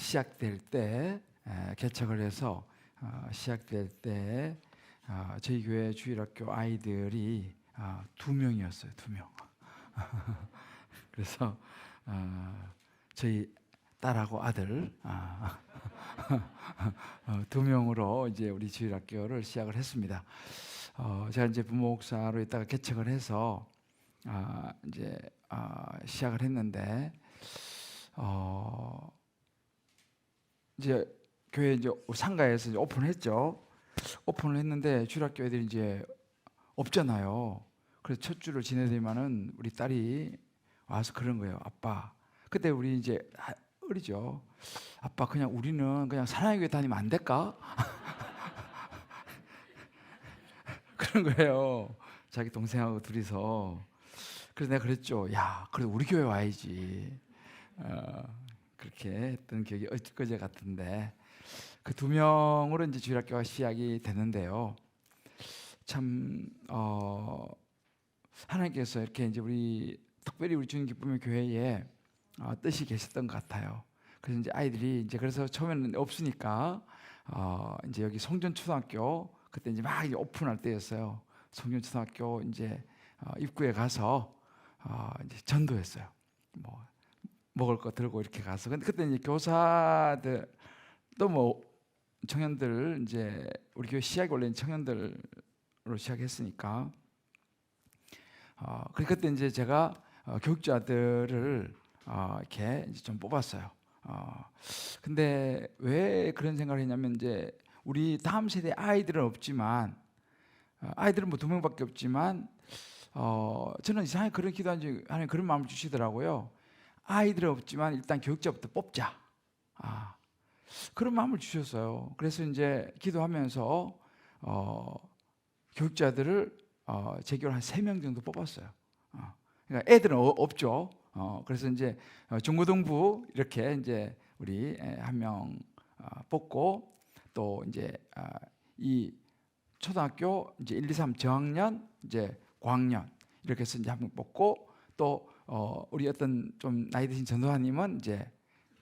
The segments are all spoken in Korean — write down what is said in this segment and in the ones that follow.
시작될 때 개척을 해서 시작될 때 저희 교회 주일학교 아이들이 2명이었어요. 2명. 그래서 저희 딸하고 아들 2명으로 이제 우리 주일학교를 시작을 했습니다. 제가 이제 부모 목사로 있다가 개척을 해서 이제 시작을 했는데 이제 교회 이제 상가에서 이제 오픈했죠. 오픈을 했는데 주일학교 애들이 이제 없잖아요. 그래서 첫 주를 지내더니만은 우리 딸이 와서 그런 거예요. 아빠, 그때 우리 이제 어리죠. 아빠, 그냥 우리는 그냥 사랑의 교회 다니면 안 될까? 그런 거예요. 자기 동생하고 둘이서. 그래서 내가 그랬죠. 야, 그래도 우리 교회 와야지. 그렇게 했던 기억이 엊그제 같은데, 그 2명으로 이제 주일학교가 시작이 됐는데요. 참 하나님께서 이렇게 이제 특별히 우리 주님 기쁨의 교회에 뜻이 계셨던 것 같아요. 그래서 이제 아이들이 이제 그래서 처음에는 없으니까 이제 여기 송전초등학교 그때 이제 막 이제 오픈할 때였어요. 송전초등학교 이제 입구에 가서 이제 전도했어요. 뭐 먹을 거 들고 이렇게 가서. 근데 그때 이제 교사들 또 뭐 청년들 이제 우리 교회 시작이 원래 청년들로 시작했으니까 그때 이제 제가 교육자들을 이렇게 이제 좀 뽑았어요. 근데 왜 그런 생각을 했냐면 이제 우리 다음 세대 아이들은 없지만 아이들은 뭐 2명밖에 없지만 저는 이상하게 그런 기도한지 하나님 그런 마음을 주시더라고요. 아이들은 없지만 일단 교육자부터 뽑자. 그런 마음을 주셨어요. 그래서 이제 기도하면서 교육자들을 제교를 한 3명 정도 뽑았어요. 그러니까 애들은 없죠. 그래서 이제 중고등부 이렇게 이제 우리 1명 뽑고 또 이제 이 초등학교 이제 1, 2, 3 저학년 이제 고학년 이렇게 해서 이제 1명 뽑고 또 우리 어떤 좀 나이 드신 전도사님은 이제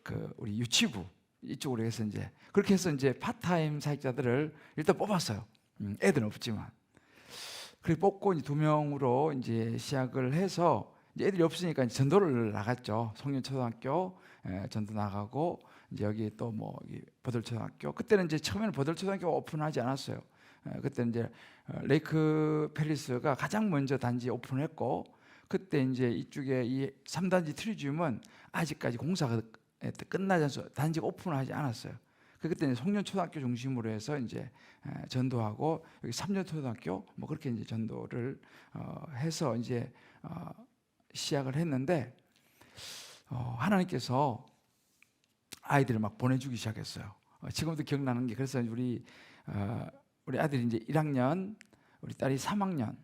그 우리 유치부 이쪽으로 해서 이제 그렇게 해서 이제 파트타임 사역자들을 일단 뽑았어요. 애들은 없지만. 그리고 뽑고 이제 2명으로 이제 시작을 해서 이제 애들이 없으니까 이제 전도를 나갔죠. 송년초등학교 전도 나가고 이제 여기 또 뭐 버들초등학교. 그때는 이제 처음에는 버들초등학교가 오픈하지 않았어요. 그때 이제 레이크 팰리스가 가장 먼저 단지 오픈했고 그때 이제 이쪽에 이 3단지 트리지움은 아직까지 공사가 끝나지 않아서 단지가 오픈하지 않았어요. 그때 이제 송년초등학교 중심으로 해서 이제 전도하고 여기 3년초등학교 뭐 그렇게 이제 전도를 해서 이제 시작을 했는데 하나님께서 아이들을 막 보내주기 시작했어요. 지금도 기억나는 게 그래서 우리 아들이 이제 1학년, 우리 딸이 3학년.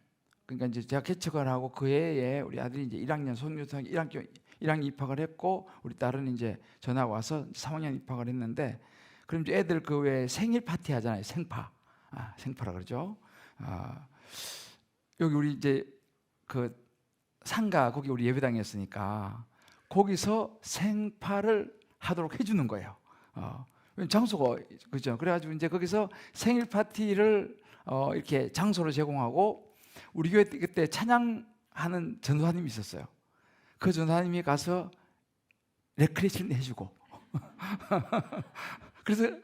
그러니까 이제 제가 개척을 하고 그 해에 우리 아들이 이제 1학년 송년초등학교 1학년 입학을 했고 우리 딸은 이제 전학 와서 3학년 입학을 했는데 그럼 이제 애들 그 왜 생일 파티 하잖아요. 생파라 그러죠. 여기 우리 이제 그 상가 거기 우리 예배당이었으니까 거기서 생파를 하도록 해주는 거예요. 장소가 그죠. 그래가지고 이제 거기서 생일 파티를 이렇게 장소를 제공하고 우리 교회 그때 찬양하는 전도사님이 있었어요. 그 전도사님이 가서 레크레이션 해주고 그래서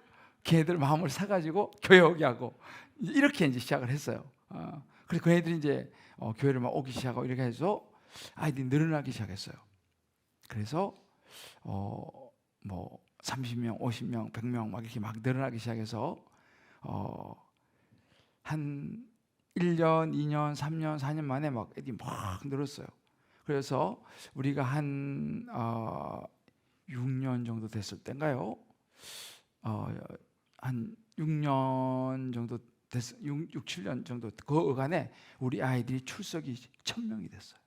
걔들 마음을 사가지고 교회 오게 하고 이렇게 이제 시작을 했어요. 그래서 그 애들이 이제 교회를 막 오기 시작하고 이렇게 해서 아이들이 늘어나기 시작했어요. 그래서 뭐 30명, 50명, 100명 막 이렇게 막 늘어나기 시작해서 한 1년, 2년, 3년, 4년 만에 막 애들이 막 늘었어요. 그래서 우리가 한 6년 정도 됐을 때인가요? 한 6년 정도 됐어요. 6, 7년 정도 그 어간에 우리 아이들이 출석이 1000명이 됐어요.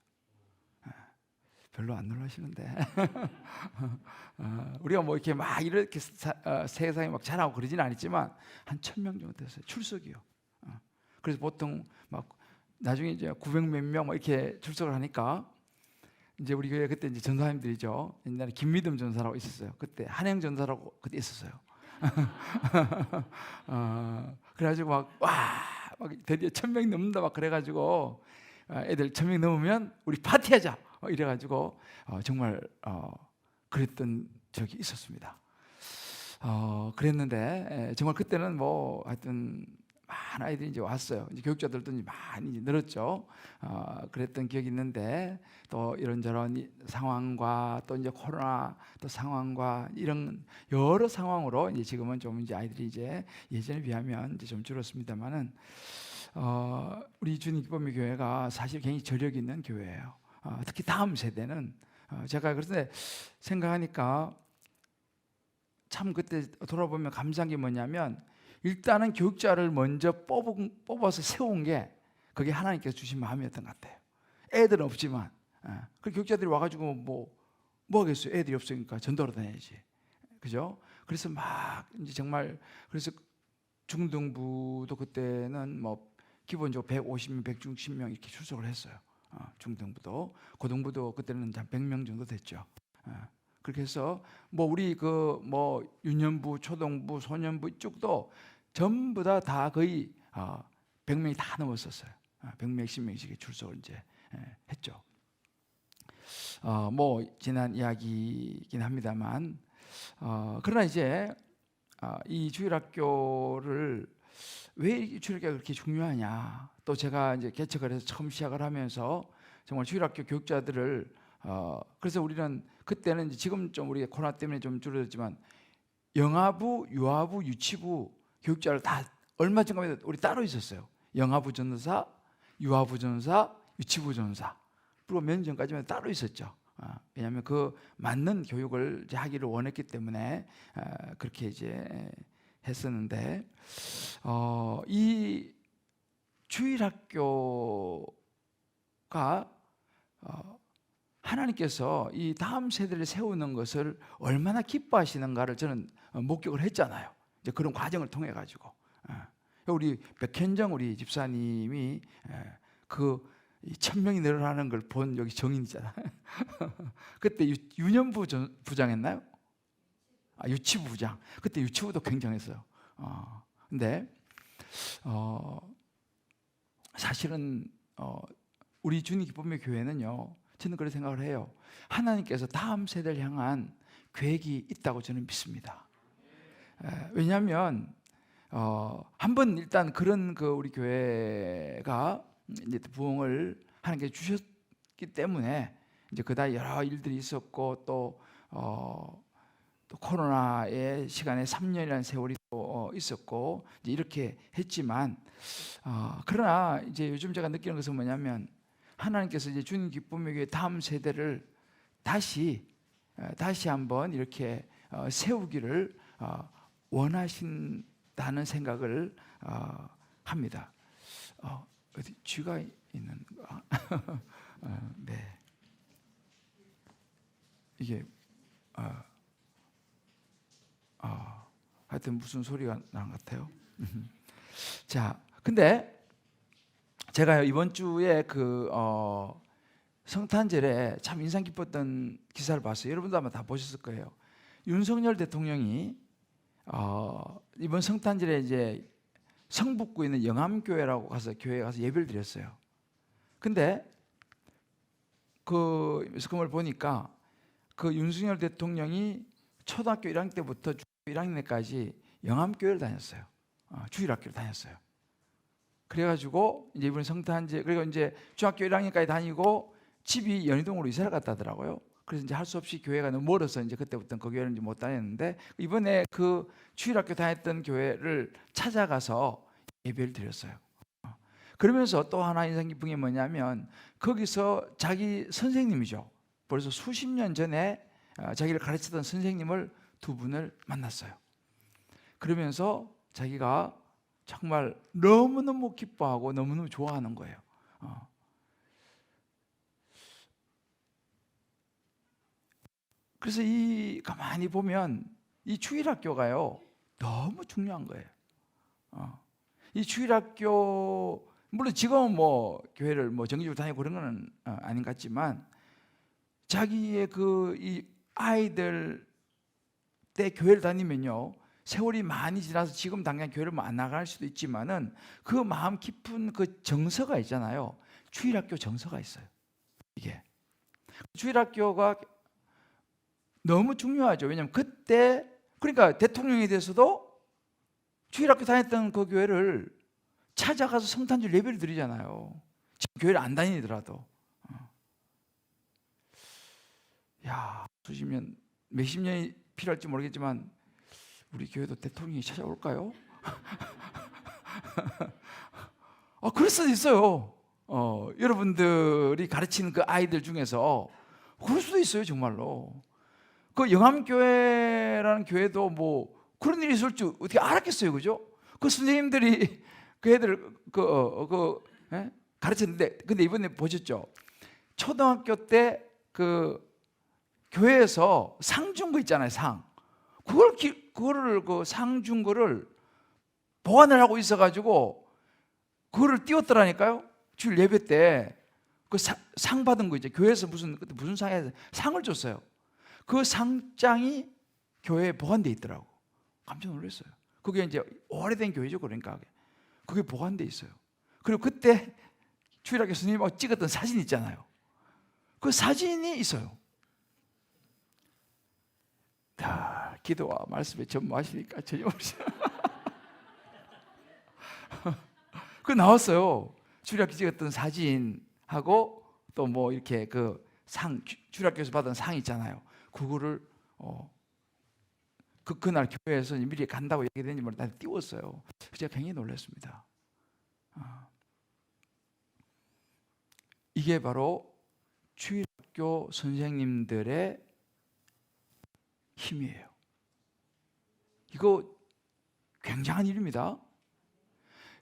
별로 안 놀라시는데 우리가 뭐 이렇게 막 이렇게 세상에 막 잘하고 그러지는 않았지만 한 1000명 정도 됐어요. 출석이요. 그래서 보통 막 나중에 이제 900몇 명 이렇게 출석을 하니까 이제 우리 교회 그때 이제 전사님들이죠. 옛날에 김미듬 전사라고 있었어요. 그때 한행 전사라고 그때 있었어요. 그래가지고 막 드디어 1,000명 넘는다 막 그래가지고 애들 1,000명 넘으면 우리 파티하자 이래가지고 정말 그랬던 적이 있었습니다. 그랬는데 정말 그때는 뭐 하여튼 많은 아이들이 이제 왔어요. 이제 교육자들도 이제 많이 이제 늘었죠. 그랬던 기억이 있는데 또 이런저런 상황과 또 이제 코로나 또 상황과 이런 여러 상황으로 이제 지금은 좀 이제 아이들이 이제 예전에 비하면 이제 좀 줄었습니다만은 우리 주님 기쁨의 교회가 사실 굉장히 저력 있는 교회예요. 특히 다음 세대는 제가 그런데 생각하니까 참 그때 돌아보면 감사한 게 뭐냐면 일단은 교육자를 먼저 뽑아서 세운 게 그게 하나님께서 주신 마음이었던 것 같아요. 애들은 없지만 그 교육자들이 와가지고 뭐 하겠어요? 애들이 없으니까 전도로 다녀야지, 그죠? 그래서 막 이제 정말 그래서 중등부도 그때는 뭐 기본적으로 150명, 160명 이렇게 출석을 했어요. 중등부도 고등부도 그때는 한 100명 정도 됐죠. 그렇게 해서 뭐 우리 그 뭐 유년부, 초등부, 소년부 이쪽도 전부 다 거의 100명이 다 넘었었어요. 100명, 10명씩 출석을 이제 했죠. 뭐 지난 이야기이긴 합니다만 그러나 이제 이 주일학교를 왜 이 주일학교가 그렇게 중요하냐? 또 제가 이제 개척을 해서 처음 시작을 하면서 정말 주일학교 교육자들을 그래서 우리는 그때는 이제 지금 좀 우리 코로나 때문에 좀 줄어들었지만 영아부, 유아부, 유치부 교육자를 다 얼마 전에 우리 따로 있었어요. 영아부 전도사, 유아부 전도사, 유치부 전도사. 그리고 몇 년 전까지만 따로 있었죠. 왜냐하면 그 맞는 교육을 이제 하기를 원했기 때문에 그렇게 이제 했었는데 이 주일학교가 하나님께서 이 다음 세대를 세우는 것을 얼마나 기뻐하시는가를 저는 목격을 했잖아요. 이제 그런 과정을 통해 가지고 우리 백현정 우리 집사님이 그 1,000명이 늘어나는 걸 본 여기 정인이잖아. 그때 유년부 부장했나요? 유치부 부장. 그때 유치부도 굉장했어요. 근데 사실은 우리 주님 기쁨의 교회는요, 저는 그렇게 생각을 해요. 하나님께서 다음 세대를 향한 계획이 있다고 저는 믿습니다. 왜냐하면 한번 일단 그런 그 우리 교회가 이제 부흥을 하나님께서 주셨기 때문에 이제 그다 여러 일들이 있었고 또 코로나의 시간에 3년이라는 세월이 또 있었고 이제 이렇게 했지만 그러나 이제 요즘 제가 느끼는 것은 뭐냐면 하나님께서 이제 주님 기쁨의 교회 다음 세대를 다시 한번 이렇게 세우기를 원하신다는 생각을 합니다. 어디 쥐가 있는가? 네. 이게 하여튼 무슨 소리가 나는 것 같아요. 자, 근데 제가 이번 주에 그 성탄절에 참 인상 깊었던 기사를 봤어요. 여러분도 아마 다 보셨을 거예요. 윤석열 대통령이 이번 성탄절에 이제 성북구에 있는 영암교회라고 가서 교회에 가서 예배를 드렸어요. 근데 그 매스컴을 보니까 그 윤석열 대통령이 초등학교 1학년 때부터 중학교 1학년까지 영암교회를 다녔어요. 주일학교를 다녔어요. 그래가지고 이제 이번 성탄절 그리고 이제 중학교 1학년까지 다니고 집이 연희동으로 이사를 갔다 하더라고요. 그래서 이제 할 수 없이 교회가 너무 멀어서 이제 그때부터 그 교회를 이제 못 다녔는데 이번에 그 주일학교 다녔던 교회를 찾아가서 예배를 드렸어요. 그러면서 또 하나 인상 깊은 게 뭐냐면 거기서 자기 선생님이죠. 벌써 수십 년 전에 자기를 가르치던 선생님을 두 분을 만났어요. 그러면서 자기가 정말 너무너무 기뻐하고 너무너무 좋아하는 거예요. 그래서 가만히 보면 이 주일학교가요 너무 중요한 거예요. 이 주일학교 물론 지금은 뭐 교회를 뭐 정기적으로 다니고 그런 건 아닌 것 같지만 자기의 이 아이들 때 교회를 다니면요, 세월이 많이 지나서 지금 당장 교회를 안 나갈 수도 있지만은 그 마음 깊은 그 정서가 있잖아요. 주일학교 정서가 있어요. 이게 주일학교가 너무 중요하죠. 왜냐하면 그때, 그러니까 대통령에 대해서도 주일학교 다녔던 그 교회를 찾아가서 성탄절 예배를 드리잖아요. 지금 교회를 안 다니더라도. 야, 수십 년, 몇십 년이 필요할지 모르겠지만 우리 교회도 대통령이 찾아올까요? 그럴 수도 있어요. 여러분들이 가르치는 그 아이들 중에서 그럴 수도 있어요, 정말로. 그 영암교회라는 교회도 뭐 그런 일이 있을 줄 어떻게 알았겠어요, 그죠? 그 선생님들이 그 애들 가르쳤는데, 근데 이번에 보셨죠? 초등학교 때 그 교회에서 상 준 거 있잖아요, 상. 그거를 그 상 준 거를 보관을 하고 있어가지고 그거를 띄웠더라니까요. 주일 예배 때 그 상 받은 거 있죠. 교회에서 그때 무슨 상을 줬어요. 그 상장이 교회에 보관돼 있더라고. 깜짝 놀랐어요. 그게 이제 오래된 교회죠, 그러니까 그게 보관돼 있어요. 그리고 그때 주일학교 선생님하고 찍었던 사진 있잖아요. 그 사진이 있어요. 다 기도와 말씀에 전무하시니까 전혀없이 그 나왔어요. 주일학교 찍었던 사진하고 또 뭐 이렇게 그 상, 주일학교에서 받은 상 있잖아요. 그거를 그날 교회에서 미리 간다고 얘기했는지 모르겠는데 나한테 띄웠어요. 제가 굉장히 놀랐습니다. 이게 바로 주일학교 선생님들의 힘이에요. 이거 굉장한 일입니다.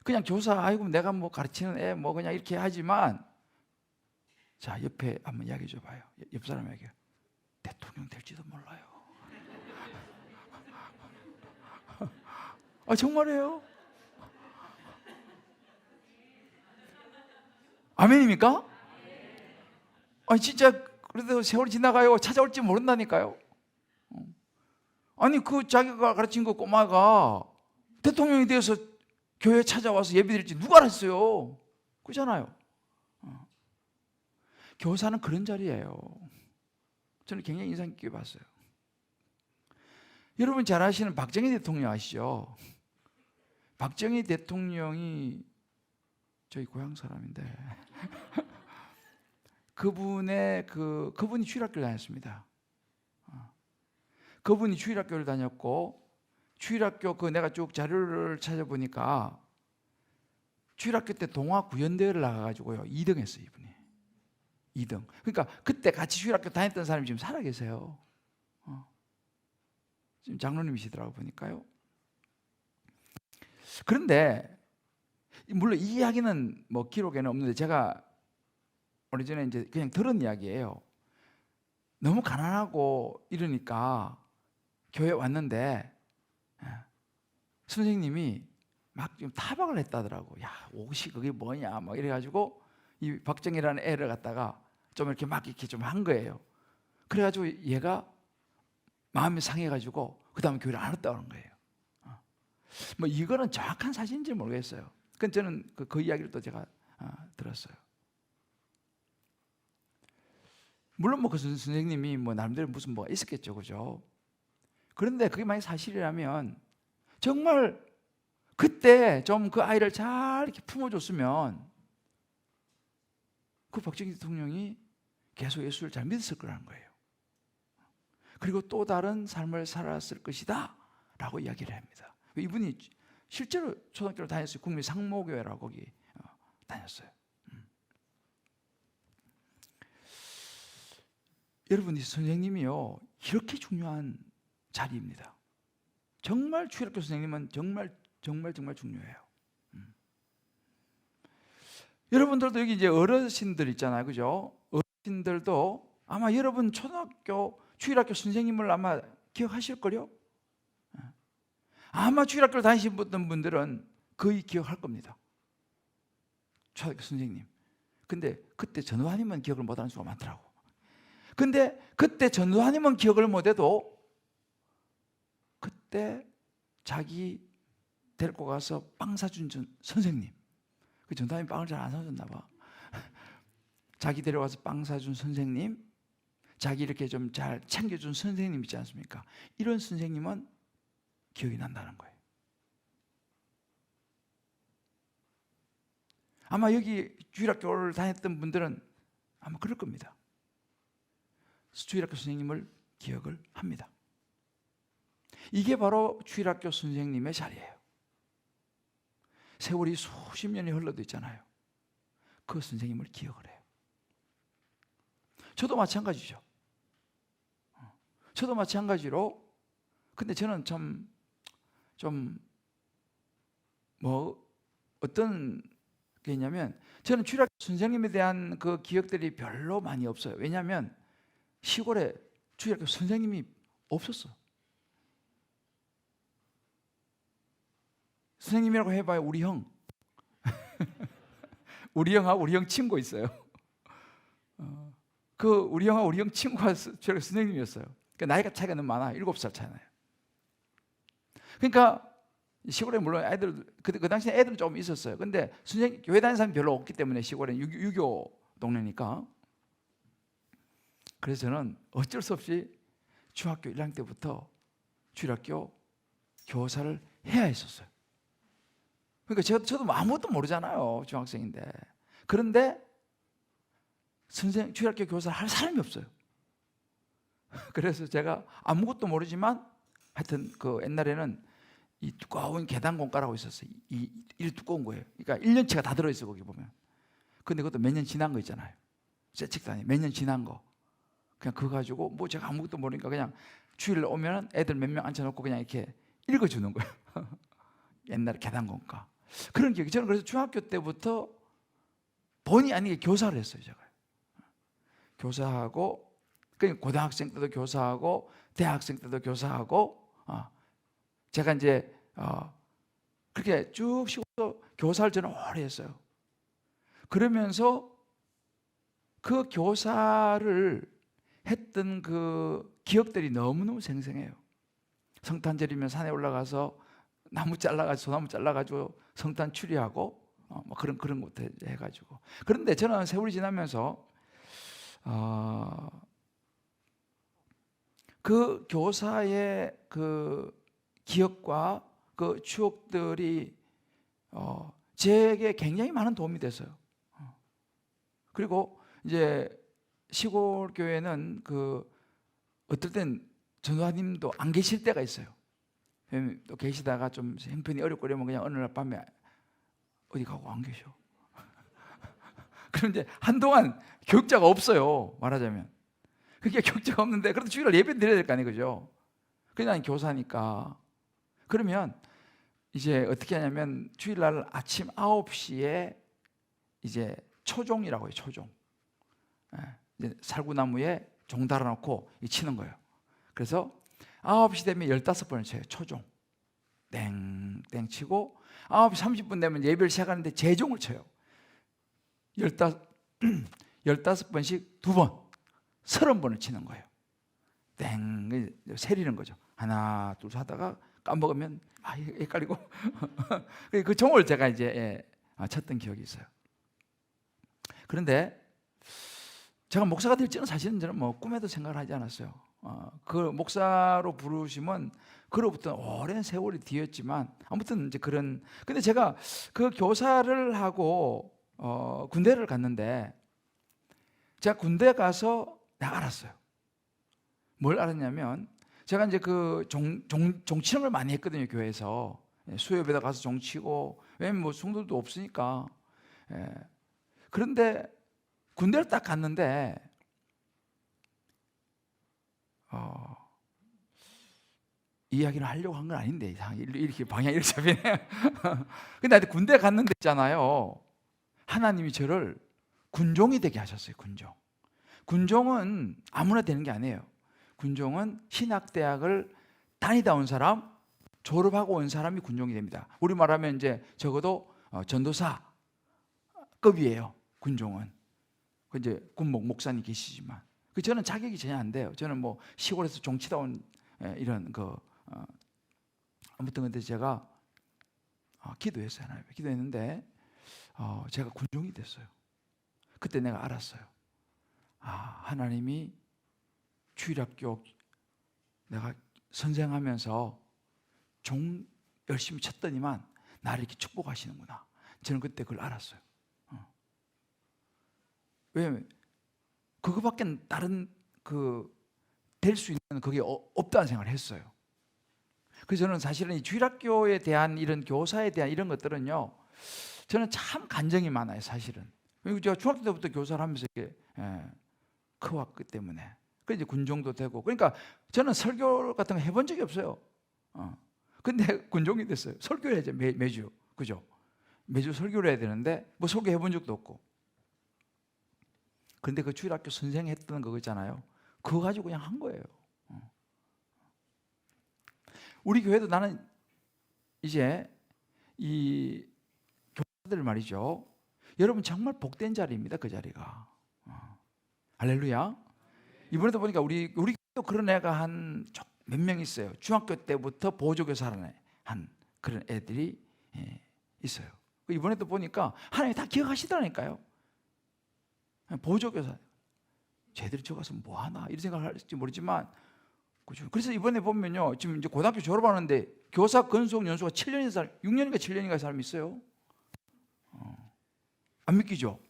그냥 교사, 아이고 내가 뭐 가르치는 애 뭐 그냥 이렇게 하지만, 자, 옆에 한번 이야기해 줘봐요. 옆 사람에게. 대통령 될지도 몰라요. 정말이에요. 아멘입니까? 진짜 그래도 세월이 지나가요. 찾아올지 모른다니까요. 아니 그 자기가 가르친 그 꼬마가 대통령이 되어서 교회에 찾아와서 예배드릴지 누가 알았어요? 그렇잖아요. 교사는 그런 자리예요. 저는 굉장히 인상 깊게 봤어요. 여러분 잘 아시는 박정희 대통령 아시죠? 박정희 대통령이 저희 고향 사람인데 그분이 주일학교를 다녔습니다. 그분이 주일학교를 다녔고, 주일학교 내가 쭉 자료를 찾아보니까 주일학교 때 동아구연대회를 나가가지고요 2등 했어요, 이분이. 2등. 그러니까 그때 같이 주일학교 다녔던 사람이 지금 살아계세요. 지금 장로님이시더라고 보니까요. 그런데 물론 이 이야기는 뭐 기록에는 없는데 제가 오래전에 이제 그냥 들은 이야기예요. 너무 가난하고 이러니까 교회 왔는데 선생님이 막 좀 타박을 했다더라고. 야, 옷이 그게 뭐냐 막 이래가지고 이 박정희라는 애를 갖다가 좀 이렇게 막 이렇게 좀 한 거예요. 그래가지고 얘가 마음이 상해가지고 그 다음에 교회를 안 왔다고 하는 거예요. 뭐 이거는 정확한 사실인지 모르겠어요. 그건 저는 그 이야기를 또 제가 들었어요. 물론 뭐 그 선생님이 뭐 나름대로 무슨 뭐가 있었겠죠, 그죠? 그런데 그게 만약 사실이라면 정말 그때 좀 그 아이를 잘 이렇게 품어줬으면 그 박정희 대통령이 계속 예수를 잘 믿었을 거라는 거예요. 그리고 또 다른 삶을 살았을 것이다 라고 이야기를 합니다. 이분이 실제로 초등학교를 다녔어요. 국민 상모교회라고 거기 다녔어요. 여러분, 이 선생님이요 이렇게 중요한 자리입니다. 정말 주일학교 선생님은 정말 중요해요. 여러분들도 여기 이제 어르신들 있잖아요, 그죠? 어르신들도 아마 여러분 초등학교 주일학교 선생님을 아마 기억하실 거요. 아마 주일학교를 다니셨던 분들은 거의 기억할 겁니다. 초등학교 선생님. 근데 그때 전우환님은 기억을 못하는 수가 많더라고. 근데 그때 전도사님은 기억을 못해도 그때 자기 데리고 가서 빵 사준 선생님, 그 전도사님 빵을 잘 안 사줬나 봐. 자기 데려가서 빵 사준 선생님, 자기 이렇게 좀 잘 챙겨준 선생님 있지 않습니까? 이런 선생님은 기억이 난다는 거예요. 아마 여기 주일학교를 다녔던 분들은 아마 그럴 겁니다. 주일학교 선생님을 기억을 합니다. 이게 바로 주일학교 선생님의 자리예요. 세월이 수십 년이 흘러도 있잖아요. 그 선생님을 기억을 해요. 저도 마찬가지죠. 저도 마찬가지로, 근데 저는 어떤 게 있냐면, 저는 주일학교 선생님에 대한 그 기억들이 별로 많이 없어요. 왜냐하면 시골에 주일학교 선생님이 없었어. 선생님이라고 해봐야 우리 형. 우리 형하고 우리 형 친구 있어요. 우리 형하고 우리 형 친구가 주일학교 선생님이었어요. 그러니까 나이가 차이가 너무 많아. 7살 차이 나요. 그러니까 시골에 물론 애들, 그 당시에 애들은 조금 있었어요. 근데 선생님, 교회 다니는 사람이 별로 없기 때문에, 시골에 유교 동네니까. 그래서 저는 어쩔 수 없이 중학교 1학년 때부터 주일학교 교사를 해야 했었어요. 그러니까 저도 아무것도 모르잖아요. 중학생인데. 그런데 주일학교 교사를 할 사람이 없어요. 그래서 제가 아무것도 모르지만 하여튼 그 옛날에는 이 두꺼운 계단 공과라고 있었어요. 이 두꺼운 거예요. 그러니까 1년치가 다 들어있어, 거기 보면. 근데 그것도 몇 년 지난 거 있잖아요. 세칙도 아니에요. 몇 년 지난 거. 그냥 그거 가지고 뭐 제가 아무것도 모르니까 그냥 주일 오면 애들 몇 명 앉혀놓고 그냥 이렇게 읽어주는 거예요. 옛날에 계단 공과. 그런 기억이. 저는 그래서 중학교 때부터 본의 아니게 교사를 했어요, 제가. 교사하고, 그러니까 고등학생 때도 교사하고, 대학생 때도 교사하고, 제가 이제 그렇게 쭉 쉬고 교사를 저는 오래 했어요. 그러면서 그 교사를 했던 그 기억들이 너무너무 생생해요. 성탄절이면 산에 올라가서 나무 잘라가지고, 소나무 잘라가지고 성탄 추리하고, 뭐 그런 것도 해가지고. 그런데 저는 세월이 지나면서 그 교사의 그 기억과 그 추억들이 제게 굉장히 많은 도움이 됐어요. 그리고 이제 시골 교회는 어떨 땐 전도사님도 안 계실 때가 있어요. 또 계시다가 좀 형편이 어렵고 그러면 그냥 어느 날 밤에 어디 가고 안 계셔. 그럼 이제 한동안 교육자가 없어요, 말하자면. 그게 교육자가 없는데, 그래도 주일날 예배 드려야 될 거 아니에요, 그죠? 그냥 교사니까. 그러면 이제 어떻게 하냐면, 주일날 아침 9시에 이제 초종이라고 해요, 초종. 이제 살구나무에 종 달아놓고 치는 거예요. 그래서 9시 되면 15번을 쳐요, 초종. 땡땡 치고 9시 30분 되면 예배를 시작하는데 재종을 쳐요. 15번씩 2번, 30번을 치는 거예요. 땡, 세리는 거죠. 하나, 둘 하다가 까먹으면 헷갈리고. 그 종을 제가 이제 쳤던 기억이 있어요. 그런데 제가 목사가 될지는 사실은 저는 뭐 꿈에도 생각을 하지 않았어요. 그 목사로 부르시면 그로부터 오랜 세월이 뒤였지만, 아무튼 이제 근데 제가 그 교사를 하고 군대를 갔는데, 제가 군대 가서 내가 알았어요. 뭘 알았냐면, 제가 이제 그 종치는 걸 많이 했거든요, 교회에서. 수협에다 가서 종치고, 왜냐면 뭐 성도들도 없으니까. 그런데 군대를 딱 갔는데, 이야기를 하려고 한 건 아닌데, 이렇게 방향 이렇게 잡히네. 근데 하여튼 군대 갔는데 있잖아요, 하나님이 저를 군종이 되게 하셨어요. 군종은 아무나 되는 게 아니에요. 군종은 신학대학을 다니다 온 사람, 졸업하고 온 사람이 군종이 됩니다. 우리 말하면 이제 적어도 전도사급이에요, 군종은. 이제 군목 목사님 계시지만. 저는 자격이 전혀 안 돼요. 저는 뭐 시골에서 종치다 온 이런 아무튼 근데 제가 기도했어요. 하나님 기도했는데 제가 군종이 됐어요. 그때 내가 알았어요. 하나님이 주일학교 내가 선생하면서 종 열심히 쳤더니만 나를 이렇게 축복하시는구나. 저는 그때 그걸 알았어요. 왜냐면 그거밖에 다른 될 수 있는 그게 없다는 생각을 했어요. 그래서 저는 사실은 이 주일학교에 대한 이런 교사에 대한 이런 것들은요, 저는 참 간정이 많아요, 사실은. 그리고 제가 중학교 때부터 교사를 하면서 이렇게 커왔기 때문에. 그래서 이제 군종도 되고. 그러니까 저는 설교 같은 거 해본 적이 없어요. 근데 군종이 됐어요. 설교를 해야죠, 매주. 그죠? 매주 설교를 해야 되는데, 뭐 설교 해본 적도 없고. 근데 그 주일학교 선생 했던 거 있잖아요. 그거 가지고 그냥 한 거예요. 우리 교회도 나는 이제 이 교사들 말이죠. 여러분 정말 복된 자리입니다. 그 자리가. 할렐루야. 이번에도 보니까 우리 교회도 그런 애가 한 몇 명 있어요. 중학교 때부터 보조교사를 한 그런 애들이 있어요. 이번에도 보니까 하나님 다 기억하시더라니까요. 보조교사. 쟤들이 저 가서 뭐 하나 이런 생각을 할지 모르지만, 그죠? 그래서 이번에 보면요, 지금 이제 고등학교 졸업하는데 교사 근속 연수가 7년인가 6년인가 7년인가 사람이 있어요. 안 믿기죠?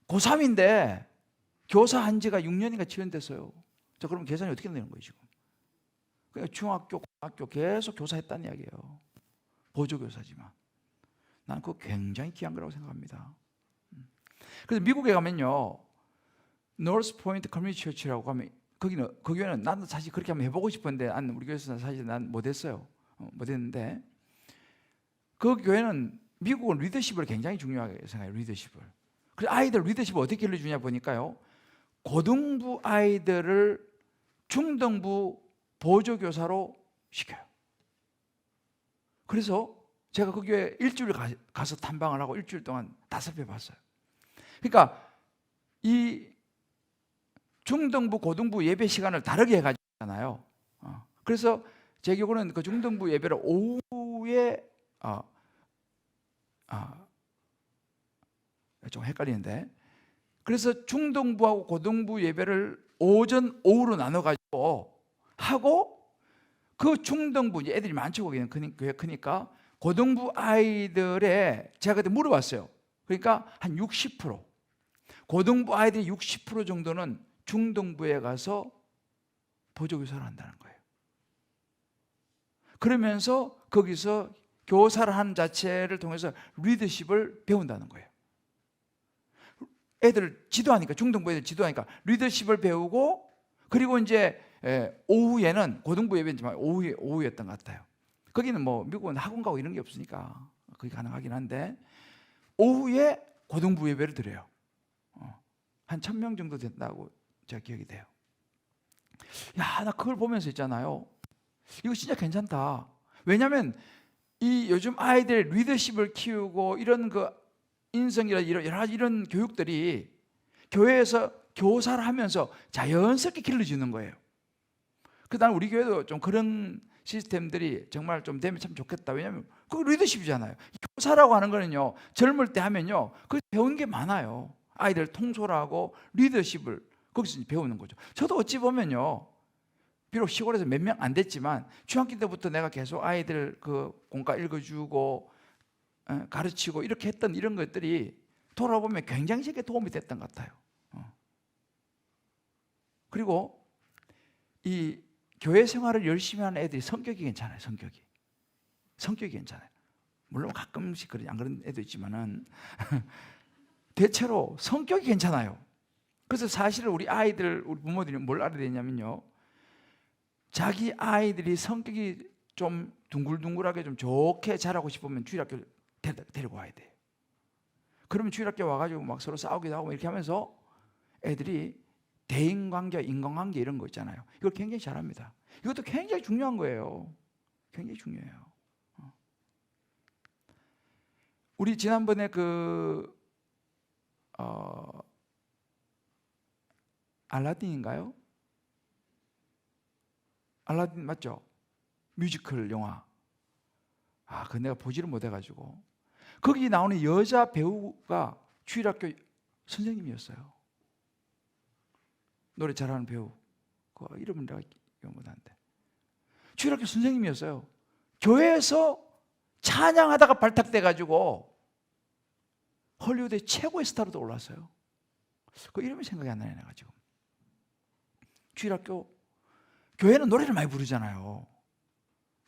고3인데 교사 한 지가 6년인가 7년 됐어요. 자, 그럼 계산이 어떻게 되는 거예요, 지금? 그러니까 중학교, 고등학교 계속 교사했다는 이야기예요. 보조교사지만. 나는 그거 굉장히 귀한 거라고 생각합니다. 그래서 미국에 가면요, 노스 포인트 커뮤니티 처치라고 하면 거기 교회는 나도 사실 그렇게 한번 해보고 싶었는데 우리 교회에서는 사실 난 못했어요. 못했는데 그 교회는 미국은 리더십을 굉장히 중요하게 생각해요. 리더십을. 그래서 아이들 리더십을 어떻게 길러주냐 보니까요, 고등부 아이들을 중등부 보조교사로 시켜요. 그래서 제가 그 교회 일주일 가서 탐방을 하고 일주일 동안 5배 봤어요. 그러니까 이 중등부, 고등부 예배 시간을 다르게 해가지고 하잖아요. 그래서 제 경우는 그 중등부 예배를 오후에 좀 헷갈리는데, 그래서 중등부하고 고등부 예배를 오전, 오후로 나눠가지고 하고, 그 중등부 애들이 많죠. 거기는 교회 크니까 고등부 아이들의 제가 그때 물어봤어요. 그러니까 한 60%, 고등부 아이들이 60% 정도는 중등부에 가서 보조교사를 한다는 거예요. 그러면서 거기서 교사를 하는 자체를 통해서 리더십을 배운다는 거예요. 애들 지도하니까, 중등부 애들 지도하니까 리더십을 배우고, 그리고 이제 오후에는 고등부 예배지만 오후였던 것 같아요. 거기는 뭐 미국은 학원 가고 이런 게 없으니까 그게 가능하긴 한데, 오후에 고등부 예배를 드려요. 한 1000명 정도 된다고 제가 기억이 돼요. 야, 나 그걸 보면서 있잖아요, 이거 진짜 괜찮다. 왜냐하면 이 요즘 아이들 리더십을 키우고 이런 인성이라 이런 교육들이 교회에서 교사를 하면서 자연스럽게 길러지는 거예요. 그래서 나는 우리 교회도 좀 그런 시스템들이 정말 좀 되면 참 좋겠다. 왜냐하면 그거 리더십이잖아요. 교사라고 하는 거는요, 젊을 때 하면요, 그 배운 게 많아요. 아이들 통솔하고 리더십을 거기서 배우는 거죠. 저도 어찌 보면요, 비록 시골에서 몇 명 안 됐지만 중학교 때부터 내가 계속 아이들 공과 읽어주고 가르치고 이렇게 했던 이런 것들이 돌아보면 굉장히 제게 도움이 됐던 것 같아요. 그리고 이 교회 생활을 열심히 하는 애들이 성격이 괜찮아요. 성격이 괜찮아요. 물론 가끔씩 안 그런 애도 있지만은 대체로 성격이 괜찮아요. 그래서 사실 우리 부모들이 뭘 알아야 되냐면요, 자기 아이들이 성격이 좀 둥글둥글하게 좀 좋게 자라고 싶으면 주일학교 데리고 와야 돼요. 그러면 주일학교 와가지고 막 서로 싸우기도 하고 이렇게 하면서 애들이 대인관계, 인간관계 이런 거 있잖아요. 이걸 굉장히 잘합니다. 이것도 굉장히 중요한 거예요. 굉장히 중요해요. 우리 지난번에 알라딘인가요? 알라딘 맞죠? 뮤지컬 영화. 그거 내가 보지를 못해가지고. 거기 나오는 여자 배우가 주일학교 선생님이었어요. 노래 잘하는 배우. 그 이름은 내가 기억 못하는데. 주일학교 선생님이었어요. 교회에서 찬양하다가 발탁돼가지고 헐리우드의 최고의 스타로도 올랐어요. 그 이름이 생각이 안 나네, 내가 지금. 주일학교, 교회는 노래를 많이 부르잖아요.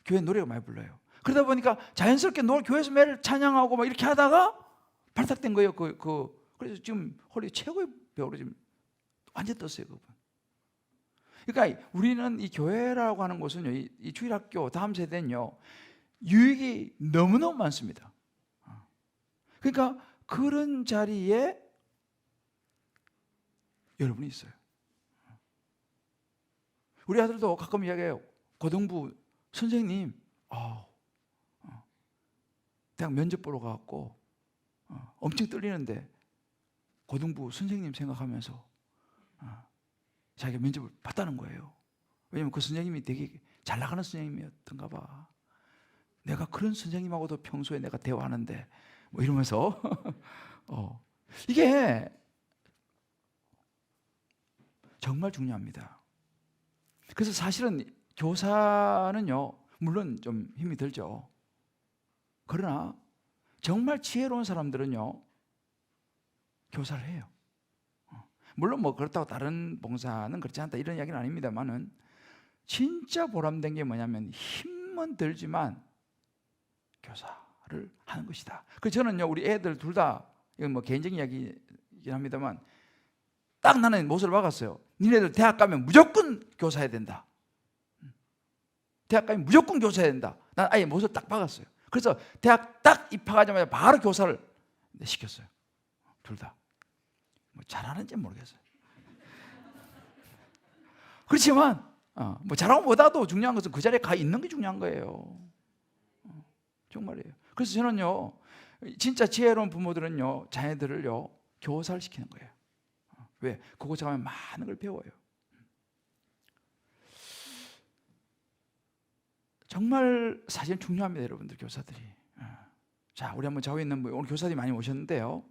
교회는 노래가 많이 불러요. 그러다 보니까 자연스럽게 교회에서 매일 찬양하고 막 이렇게 하다가 발탁된 거예요. 그래서 지금 헐리우드 최고의 배우로 지금 완전 떴어요, 그분. 그러니까 우리는 이 교회라고 하는 곳은요, 이 주일학교 다음 세대는요, 유익이 너무너무 많습니다. 그러니까 그런 자리에 여러분이 있어요. 우리 아들도 가끔 이야기해요. 고등부 선생님, 대학 면접 보러 가갖고 엄청 떨리는데 고등부 선생님 생각하면서 자기가 면접을 봤다는 거예요. 왜냐면 그 선생님이 되게 잘 나가는 선생님이었던가 봐. 내가 그런 선생님하고도 평소에 내가 대화하는데 뭐 이러면서 이게 정말 중요합니다. 그래서 사실은 교사는요, 물론 좀 힘이 들죠. 그러나 정말 지혜로운 사람들은요, 교사를 해요. 물론 뭐 그렇다고 다른 봉사는 그렇지 않다 이런 이야기는 아닙니다만은, 진짜 보람된 게 뭐냐면 힘은 들지만 교사를 하는 것이다. 그래서 저는요, 우리 애들 둘 다, 이건 뭐 개인적인 이야기이긴 합니다만, 딱 나는 못을 박았어요. 니네들 대학 가면 무조건 교사해야 된다. 대학 가면 무조건 교사해야 된다. 난 아예 못을 딱 박았어요. 그래서 대학 딱 입학하자마자 바로 교사를 시켰어요. 둘 다. 뭐 잘하는지 모르겠어요. 그렇지만 뭐 잘하고 못하도 중요한 것은 그 자리에 가 있는 게 중요한 거예요. 정말이에요. 그래서 저는요, 진짜 지혜로운 부모들은요, 자녀들을요, 교사를 시키는 거예요. 왜? 그곳에 가면 많은 걸 배워요. 정말 사실 중요합니다, 여러분들, 교사들이. 자, 우리 한번 좌우에 있는 오늘 교사들이 많이 오셨는데요,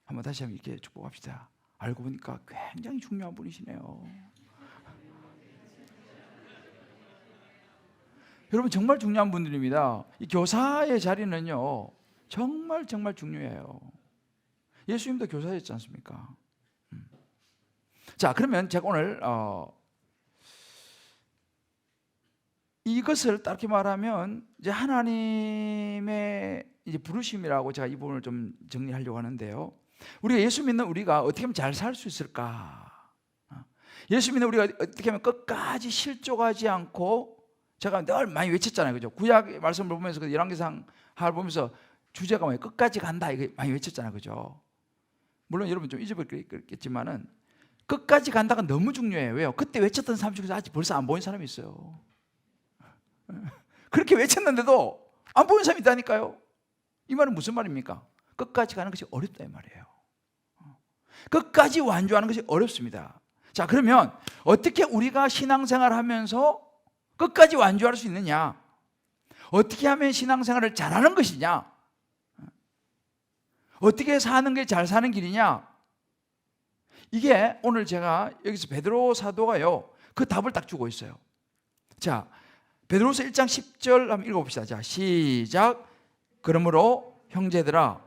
한번 다시 한번 이렇게 축복합시다. 알고 보니까 굉장히 중요한 분이시네요. 여러분, 정말 중요한 분들입니다. 이 교사의 자리는요, 정말 중요해요. 예수님도 교사였지 않습니까? 자, 그러면 제가 오늘 이것을 딱히 말하면 이제 하나님의 이제 부르심이라고 제가 이 부분을 좀 정리하려고 하는데요. 우리가 예수 믿는 우리가 어떻게 하면 잘 살 수 있을까? 예수 믿는 우리가 어떻게 하면 끝까지 실족하지 않고, 제가 늘 많이 외쳤잖아요, 그죠? 구약 말씀을 보면서 그 열왕기상을 보면서 주제가 뭐예요? 끝까지 간다, 이거 많이 외쳤잖아요, 그죠? 물론 여러분 좀 잊어버렸겠지만은 끝까지 간다가 너무 중요해요. 왜요? 그때 외쳤던 사람 중에서 아직 벌써 안 보인 사람이 있어요. 그렇게 외쳤는데도 안 보인 사람이 있다니까요. 이 말은 무슨 말입니까? 끝까지 가는 것이 어렵다 이 말이에요. 끝까지 완주하는 것이 어렵습니다. 자, 그러면 어떻게 우리가 신앙생활을 하면서 끝까지 완주할 수 있느냐? 어떻게 하면 신앙생활을 잘하는 것이냐? 어떻게 사는 게 잘 사는 길이냐? 이게 오늘 제가 여기서 베드로 사도가요, 그 답을 딱 주고 있어요. 자, 베드로서 1장 10절 한번 읽어봅시다. 자, 시작. 그러므로 형제들아,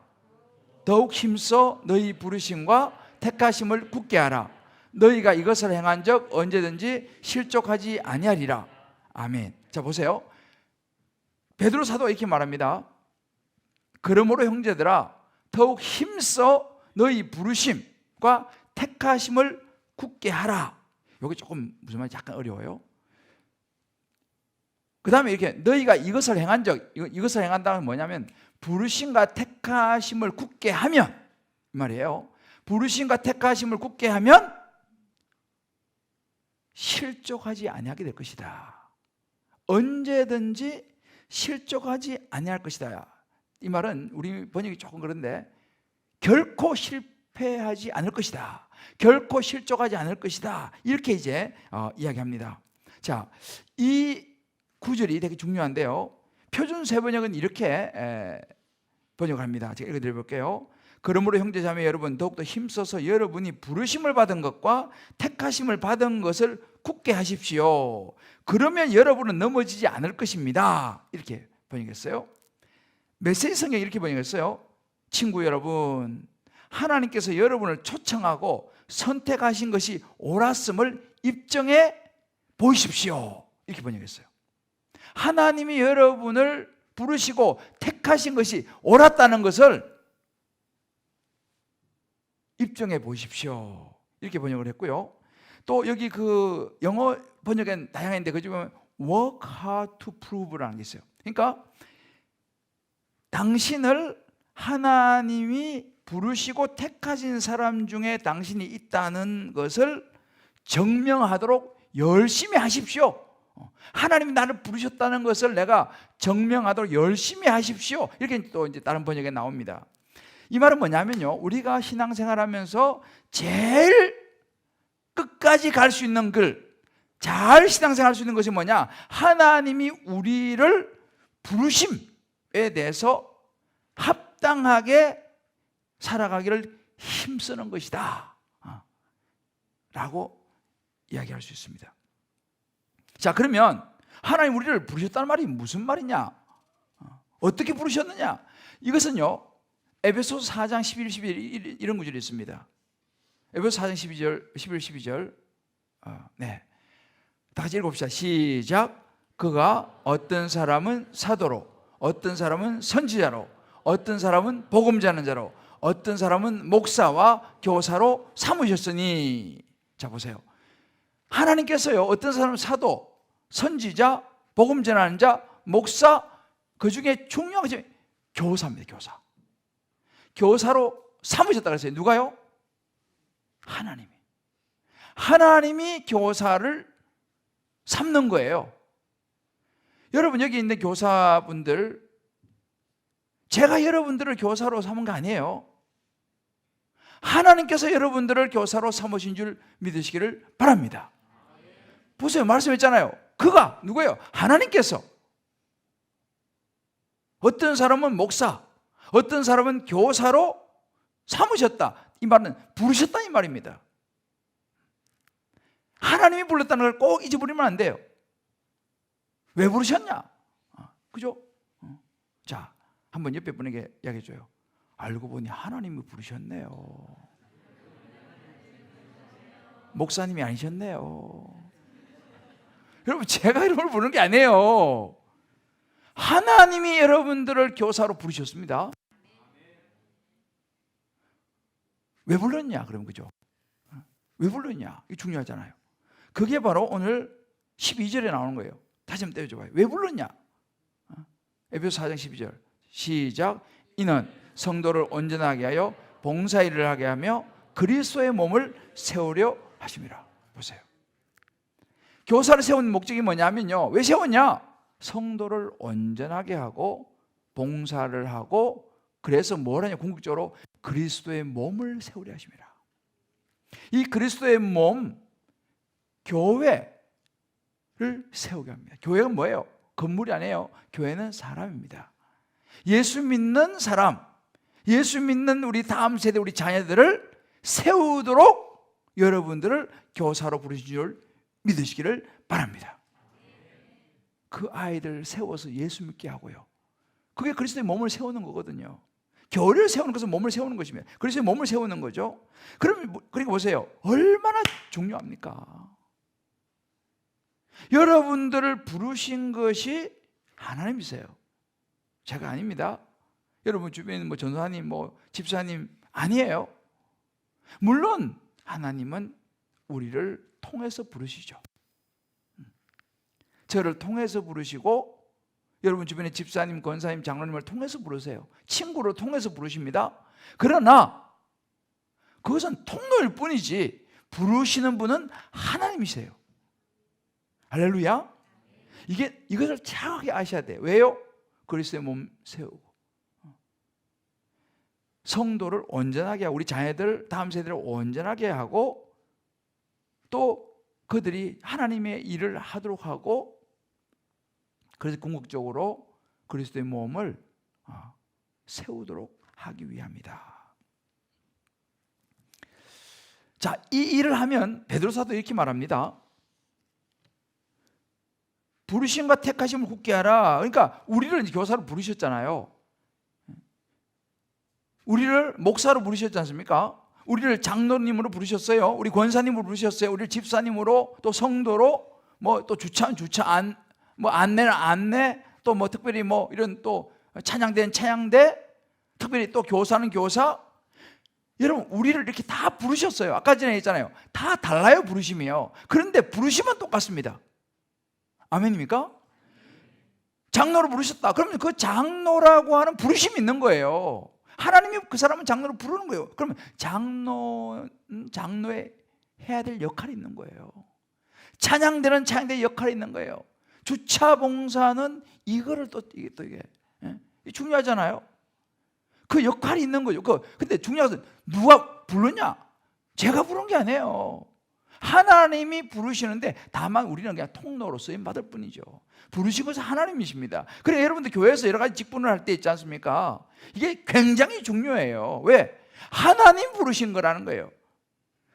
더욱 힘써 너희 부르심과 택하심을 굳게 하라. 너희가 이것을 행한 적 언제든지 실족하지 아니하리라. 아멘. 자, 보세요. 베드로 사도가 이렇게 말합니다. 그러므로 형제들아, 더욱 힘써 너희 부르심과 택하심을 굳게 하라. 여기 조금 무슨 말인지 약간 어려워요. 그 다음에 이렇게 너희가 이것을 행한 적, 이것을 행한다는 뭐냐면 부르심과 택하심을 굳게 하면, 이 말이에요. 부르심과 택하심을 굳게 하면 실족하지 아니하게 될 것이다. 언제든지 실족하지 아니할 것이다. 이 말은 우리 번역이 조금 그런데 결코 실패하지 않을 것이다. 결코 실족하지 않을 것이다. 이렇게 이제 이야기합니다. 자, 이 구절이 되게 중요한데요. 표준 세번역은 이렇게 번역합니다. 제가 읽어드려볼게요. 그러므로 형제자매 여러분, 더욱더 힘써서 여러분이 부르심을 받은 것과 택하심을 받은 것을 굳게 하십시오. 그러면 여러분은 넘어지지 않을 것입니다. 이렇게 번역했어요. 메시지 성경이 이렇게 번역했어요. 친구 여러분, 하나님께서 여러분을 초청하고 선택하신 것이 옳았음을 입증해 보이십시오. 이렇게 번역했어요. 하나님이 여러분을 부르시고 택하신 것이 옳았다는 것을 입증해 보십시오. 이렇게 번역을 했고요. 또 여기 그 영어 번역엔 다양한데 그 중에 work hard to prove라는 게 있어요. 그러니까 당신을 하나님이 부르시고 택하신 사람 중에 당신이 있다는 것을 증명하도록 열심히 하십시오. 하나님이 나를 부르셨다는 것을 내가 증명하도록 열심히 하십시오. 이렇게 또 이제 다른 번역에 나옵니다. 이 말은 뭐냐면요, 우리가 신앙생활하면서 제일 끝까지 갈 수 있는 길, 잘 신앙생활할 수 있는 것이 뭐냐? 하나님이 우리를 부르심에 대해서 합당하게 살아가기를 힘쓰는 것이다 라고 이야기할 수 있습니다. 자, 그러면 하나님 우리를 부르셨다는 말이 무슨 말이냐? 어떻게 부르셨느냐? 이것은요, 에베소서 4장 11, 12 이런 구절이 있습니다. 에베소서 4장 12절, 11, 12절 네, 다 같이 읽어봅시다. 시작. 그가 어떤 사람은 사도로, 어떤 사람은 선지자로, 어떤 사람은 복음 전하는 자로, 어떤 사람은 목사와 교사로 삼으셨으니. 자, 보세요. 하나님께서요, 어떤 사람은 사도, 선지자, 복음 전하는 자, 목사, 그 중에 중요한 것이 교사입니다. 교사. 교사로 삼으셨다고 했어요. 누가요? 하나님이 교사를 삼는 거예요. 여러분, 여기 있는 교사분들, 제가 여러분들을 교사로 삼은 거 아니에요. 하나님께서 여러분들을 교사로 삼으신 줄 믿으시기를 바랍니다. 보세요, 말씀했잖아요. 그가 누구예요? 하나님께서. 어떤 사람은 목사, 어떤 사람은 교사로 삼으셨다. 이 말은 부르셨다 이 말입니다. 하나님이 불렀다는 걸 꼭 잊어버리면 안 돼요. 왜 부르셨냐? 그죠? 자, 한번 옆에 분에게 이야기해 줘요. 알고 보니 하나님이 부르셨네요. 목사님이 아니셨네요. 여러분, 제가 여러분을 부르는 게 아니에요. 하나님이 여러분들을 교사로 부르셨습니다. 왜 불렀냐? 그럼 그죠? 왜 불렀냐? 이게 중요하잖아요. 그게 바로 오늘 12절에 나오는 거예요. 다시 한번 떼어줘봐요. 왜 불렀냐? 에베소 4장 12절 시작. 이는 성도를 온전하게 하여 봉사일을 하게 하며 그리스도의 몸을 세우려 하심이라. 보세요. 교사를 세운 목적이 뭐냐면요, 왜 세웠냐? 성도를 온전하게 하고 봉사를 하고, 그래서 뭘 하냐? 궁극적으로 그리스도의 몸을 세우려 하심이라. 이 그리스도의 몸, 교회를 세우게 합니다. 교회가 뭐예요? 건물이 아니에요. 교회는 사람입니다. 예수 믿는 사람, 예수 믿는 우리 다음 세대, 우리 자녀들을 세우도록 여러분들을 교사로 부르신 줄 믿으시기를 바랍니다. 그 아이들 세워서 예수 믿게 하고요. 그게 그리스도의 몸을 세우는 거거든요. 교회를 세우는 것은 몸을 세우는 것이며 그리스도의 몸을 세우는 거죠. 그러니까 보세요. 얼마나 중요합니까? 여러분들을 부르신 것이 하나님이세요. 제가 아닙니다. 여러분 주변에 뭐 전사님, 뭐 집사님 아니에요. 물론 하나님은 우리를 통해서 부르시죠. 저를 통해서 부르시고, 여러분 주변에 집사님, 권사님, 장로님을 통해서 부르세요. 친구를 통해서 부르십니다. 그러나 그것은 통로일 뿐이지 부르시는 분은 하나님이세요. 할렐루야. 이것을 정확하게 아셔야 돼요. 왜요? 그리스도의 몸 세우고 성도를 온전하게 하고 우리 자녀들 다음 세대를 온전하게 하고 또 그들이 하나님의 일을 하도록 하고 그래서 궁극적으로 그리스도의 몸을 세우도록 하기 위함이다. 자, 이 일을 하면 베드로사도 이렇게 말합니다. 부르심과 택하심을 굳게 하라. 그러니까 우리를 이제 교사로 부르셨잖아요. 우리를 목사로 부르셨지 않습니까? 우리를 장로님으로 부르셨어요. 우리 권사님으로 부르셨어요. 우리를 집사님으로, 또 성도로, 뭐 또 주차는 주차, 뭐 안내는 안내, 또 뭐 특별히 뭐 이런 또 찬양대는 찬양대, 특별히 또 교사는 교사. 여러분, 우리를 이렇게 다 부르셨어요. 아까 전에 했잖아요. 다 달라요, 부르심이요. 그런데 부르심은 똑같습니다. 아멘입니까? 장로로 부르셨다. 그러면 그 장로라고 하는 부르심이 있는 거예요. 하나님이 그 사람은 장로로 부르는 거예요. 그러면 장로의 해야 될 역할이 있는 거예요. 찬양대는 찬양대의 역할이 있는 거예요. 주차 봉사는 이거를 또 이게 중요하잖아요. 그 역할이 있는 거죠. 근데 중요한 것은 누가 부르냐? 제가 부른 게 아니에요. 하나님이 부르시는데 다만 우리는 그냥 통로로 쓰임 받을 뿐이죠. 부르신 것은 하나님이십니다. 그래, 여러분들 교회에서 여러 가지 직분을 할 때 있지 않습니까? 이게 굉장히 중요해요. 왜? 하나님 부르신 거라는 거예요.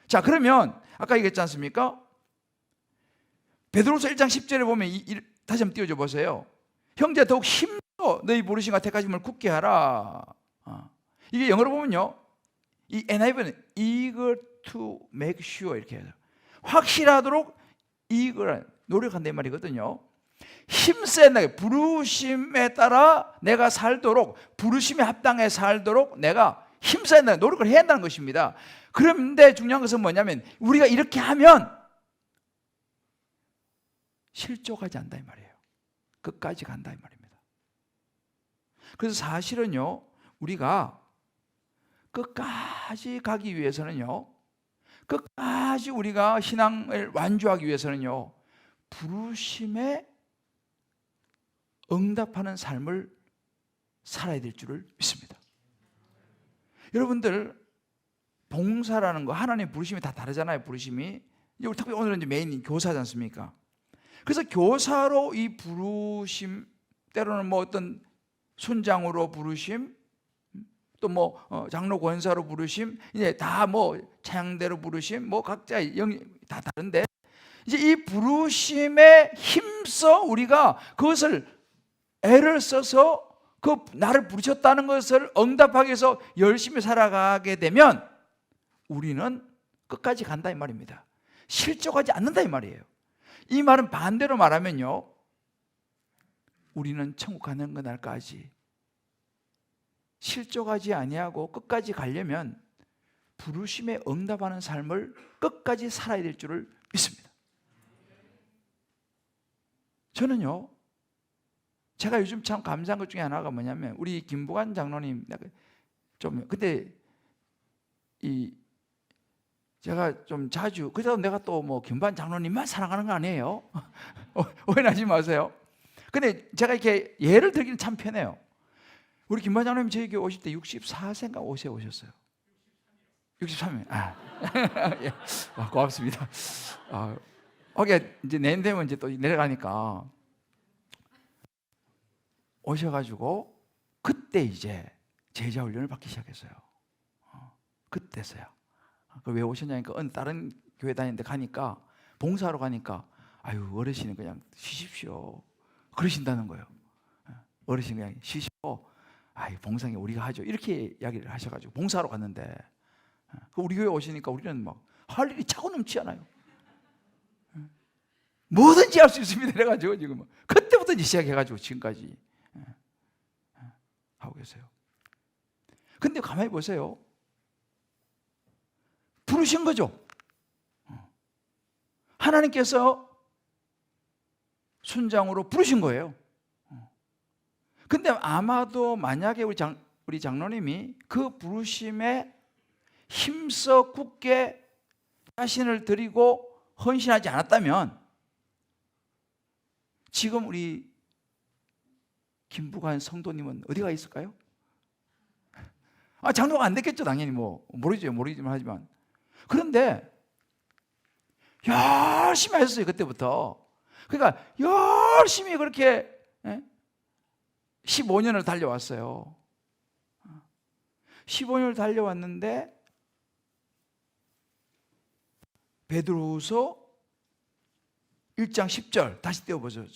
자, 그러면 아까 얘기했지 않습니까? 베드로서 1장 10절에 보면 다시 한번 띄워줘 보세요. 형제 더욱 힘써 너희 부르심과 택하심을 굳게 하라. 이게 영어로 보면요, 이 NIV는 eager to make sure 이렇게 해요. 확실하도록 이걸 노력한다는 말이거든요. 힘센 부르심에 따라 내가 살도록, 부르심에 합당해 살도록 내가 힘센 노력을 해야 한다는 것입니다. 그런데 중요한 것은 뭐냐면 우리가 이렇게 하면 실족하지 않는다 이 말이에요. 끝까지 간다 이 말입니다. 그래서 사실은요, 우리가 끝까지 가기 위해서는요, 끝까지 우리가 신앙을 완주하기 위해서는요, 부르심에 응답하는 삶을 살아야 될 줄을 믿습니다. 여러분들, 봉사라는 거, 하나님 부르심이 다 다르잖아요. 부르심이 특히 오늘은 이제 메인 교사지 않습니까? 그래서 교사로 이 부르심, 때로는 뭐 어떤 순장으로 부르심, 또 뭐 장로 권사로 부르심, 이제 다 뭐 찬양대로 부르심, 뭐 각자 영이 다 다른데, 이제 이 부르심에 힘써 우리가 그것을 애를 써서 그 나를 부르셨다는 것을 응답하기 위해서 열심히 살아가게 되면 우리는 끝까지 간다 이 말입니다. 실족하지 않는다 이 말이에요. 이 말은 반대로 말하면요, 우리는 천국 가는 그날까지 실족하지 아니하고 끝까지 가려면 부르심에 응답하는 삶을 끝까지 살아야 될 줄을 믿습니다. 저는요, 제가 요즘 참 감사한 것 중에 하나가 뭐냐면 우리 김부관 장로님, 좀 근데 제가 좀 자주, 그래서 내가 또 뭐 김부관 장로님만 사랑하는 거 아니에요. 오해하지 마세요. 근데 제가 이렇게 예를 들기는 참 편해요. 우리 김부관 장로님 저에게 오실 때 64세인가 5세 오셨어요. 63년. 예. 고맙습니다. 거기에 이제 내년 되면 이제 또 내려가니까 오셔가지고 그때 이제 제자 훈련을 받기 시작했어요. 그때서야. 왜 오셨냐니까 다른 교회 다니는데 가니까 봉사하러 가니까 아유 어르신은 그냥 쉬십시오 그러신다는 거예요. 어르신 그냥 쉬시고 아유 봉사에 우리가 하죠 이렇게 이야기를 하셔가지고 봉사하러 갔는데 우리 교회 오시니까 우리는 막 할 일이 차고 넘치 않아요. 뭐든지 할 수 있습니다. 그래가지고 지금 그때부터 이제 시작해가지고 지금까지 하고 계세요. 근데 가만히 보세요. 부르신 거죠. 하나님께서 순장으로 부르신 거예요. 근데 아마도 만약에 우리 장로님이 그 부르심에 힘써 굳게 자신을 드리고 헌신하지 않았다면 지금 우리 김부관 성도님은 어디가 있을까요? 장로가 안 됐겠죠. 당연히 뭐 모르지만 하지만. 그런데 열심히 하셨어요. 그때부터. 그러니까 열심히 그렇게 15년을 달려왔어요. 15년을 달려왔는데 베드로후서 1장 10절 다시 띄워보세요.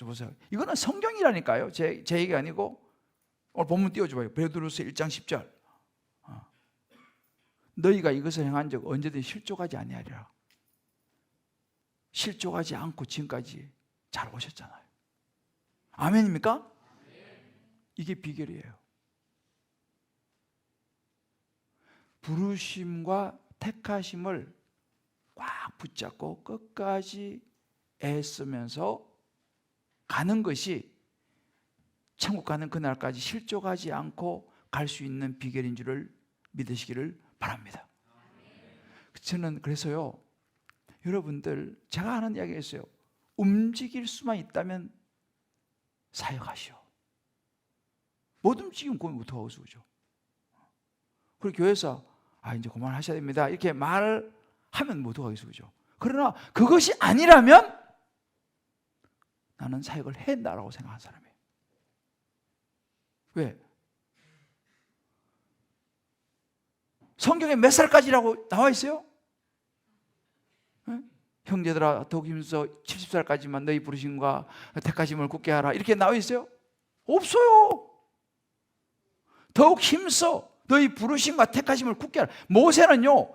이거는 성경이라니까요. 제 얘기가 아니고 오늘 본문 띄워줘봐요. 베드로후서 1장 10절. 너희가 이것을 행한 적 언제든지 실족하지 아니하리라. 실족하지 않고 지금까지 잘 오셨잖아요. 아멘입니까? 이게 비결이에요. 부르심과 택하심을 꽉 붙잡고 끝까지 애쓰면서 가는 것이 천국 가는 그날까지 실족하지 않고 갈 수 있는 비결인 줄을 믿으시기를 바랍니다. 저는 그래서요, 여러분들 제가 하는 이야기가 있어요. 움직일 수만 있다면 사역하시오. 못 움직이면 그건 못하고서 그죠. 그리고 교회에서 이제 그만하셔야 됩니다 이렇게 말하면 못하겠어 그죠. 그러나 그것이 아니라면 나는 사역을 해야된다라고 생각하는 사람이에요. 왜? 성경에 몇 살까지라고 나와 있어요? 네? 형제들아 더욱 힘써 70살까지만 너희 부르심과 택하심을 굳게 하라 이렇게 나와 있어요? 없어요. 더욱 힘써 너희 부르심과 택하심을 굳게 하라. 모세는요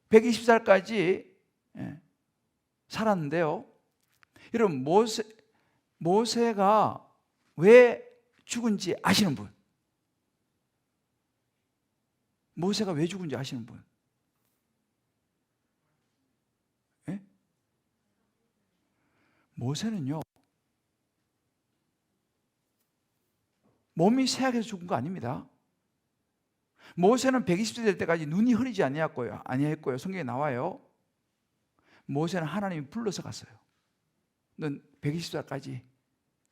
120살까지 살았는데요. 여러분 모세가 왜 죽은지 아시는 분? 모세가 왜 죽은지 아시는 분? 예? 모세는요 몸이 쇠약해서 죽은 거 아닙니다. 모세는 120세 될 때까지 눈이 흐리지 아니했고요. 성경에 나와요. 모세는 하나님이 불러서 갔어요. 넌 120살까지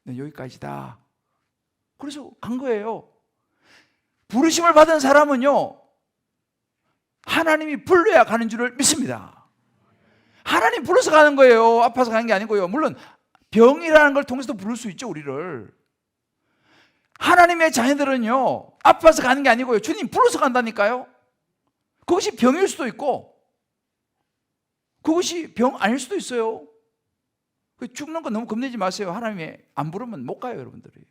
넌 여기까지다. 그래서 간 거예요. 부르심을 받은 사람은요 하나님이 불러야 가는 줄을 믿습니다. 하나님 불러서 가는 거예요. 아파서 가는 게 아니고요. 물론 병이라는 걸 통해서도 부를 수 있죠 우리를. 하나님의 자녀들은요 아파서 가는 게 아니고요 주님 불러서 간다니까요. 그것이 병일 수도 있고 그것이 병 아닐 수도 있어요. 죽는 거 너무 겁내지 마세요. 하나님이 안 부르면 못 가요 여러분들이.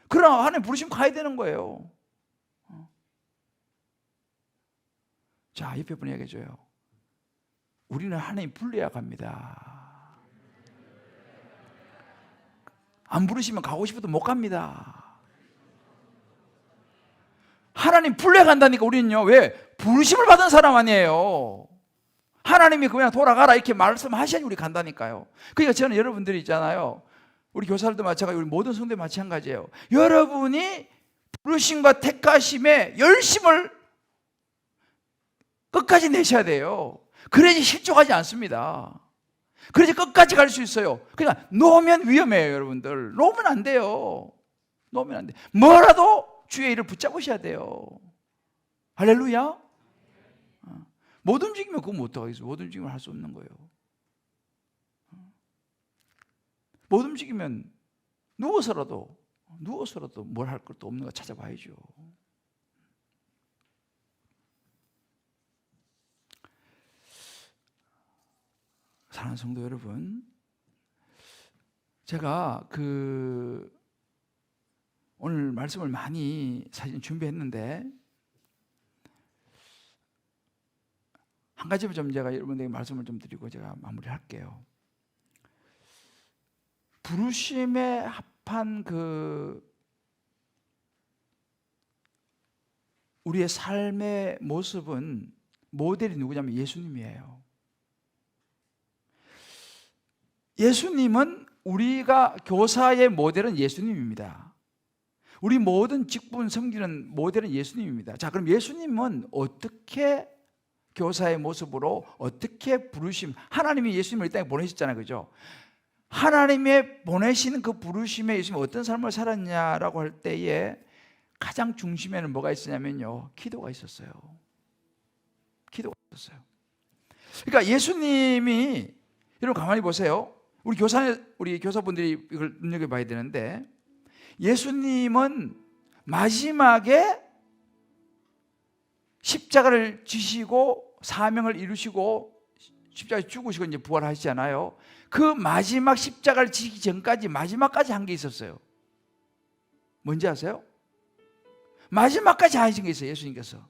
그러나 하나님 부르시면 가야 되는 거예요. 자, 옆에 분 얘기해줘요. 우리는 하나님 불러야 갑니다. 안 부르시면 가고 싶어도 못 갑니다. 하나님 불러야 간다니까. 우리는요 왜? 부르심을 받은 사람 아니에요. 하나님이 그냥 돌아가라 이렇게 말씀하셔야지 우리 간다니까요. 그러니까 저는 여러분들이 있잖아요, 우리 교사들도 마찬가지고 우리 모든 성도도 마찬가지예요. 여러분이 부르심과 택하심에 열심을 끝까지 내셔야 돼요. 그래야지 실족하지 않습니다. 그래야지 끝까지 갈 수 있어요. 그러니까 놓으면 위험해요 여러분들. 놓으면 안 돼요. 놓으면 안 돼. 뭐라도 주의 일을 붙잡으셔야 돼요. 할렐루야. 못 움직이면 그거 못 하겠어요. 못 움직이면 할 수 없는 거예요. 못 움직이면 누워서라도 뭘 할 것도 없는 거 찾아봐야죠. 사랑하는 성도 여러분, 제가 오늘 말씀을 많이 사실 준비했는데 한 가지만 좀 제가 여러분에게 말씀을 좀 드리고 제가 마무리할게요. 부르심에 합한 우리의 삶의 모습은 모델이 누구냐면 예수님이에요. 예수님은 우리가 교사의 모델은 예수님입니다. 우리 모든 직분 섬기는 모델은 예수님입니다. 자, 그럼 예수님은 어떻게 교사의 모습으로 어떻게 부르심, 하나님이 예수님을 이 땅에 보내셨잖아요, 그죠? 하나님의 보내신 그 부르심에 예수님이 어떤 삶을 살았냐라고 할 때에 가장 중심에는 뭐가 있었냐면요, 기도가 있었어요. 기도가 있었어요. 그러니까 예수님이, 여러분 가만히 보세요. 우리 교사분들이 이걸 눈여겨봐야 되는데, 예수님은 마지막에 십자가를 지시고 사명을 이루시고 십자가에 죽으시고 이제 부활하시잖아요. 그 마지막 십자가를 지기 전까지 마지막까지 한 게 있었어요. 뭔지 아세요? 마지막까지 하신 게 있어요. 예수님께서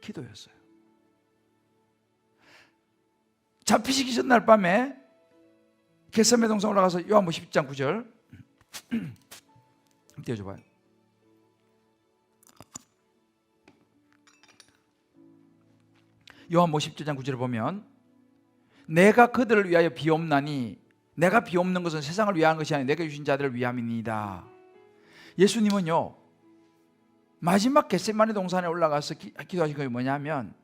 기도였어요. 잡히시기 전날 밤에 겟세마네 동산 올라가서 요한복음 10장 9절 띄워줘봐요. 요한복음 10장 9절을 보면, 내가 그들을 위하여 비옵나니 내가 비옵는 것은 세상을 위한 것이 아니라 내가 주신 자들을 위함이니이다. 예수님은요, 마지막 겟세마네 동산에 올라가서 기도하신 것이 뭐냐면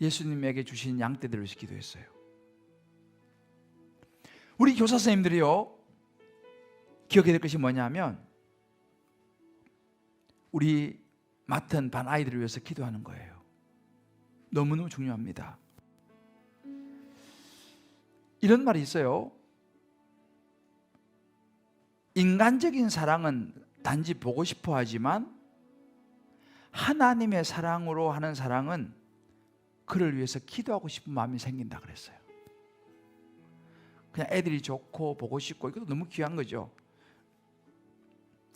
예수님에게 주신 양떼들을 위해서 기도했어요. 우리 교사 선생님들이요, 기억해야 될 것이 뭐냐면 우리 맡은 반 아이들을 위해서 기도하는 거예요. 너무너무 중요합니다. 이런 말이 있어요. 인간적인 사랑은 단지 보고 싶어 하지만 하나님의 사랑으로 하는 사랑은 그를 위해서 기도하고 싶은 마음이 생긴다 그랬어요. 그냥 애들이 좋고 보고 싶고 이것도 너무 귀한 거죠.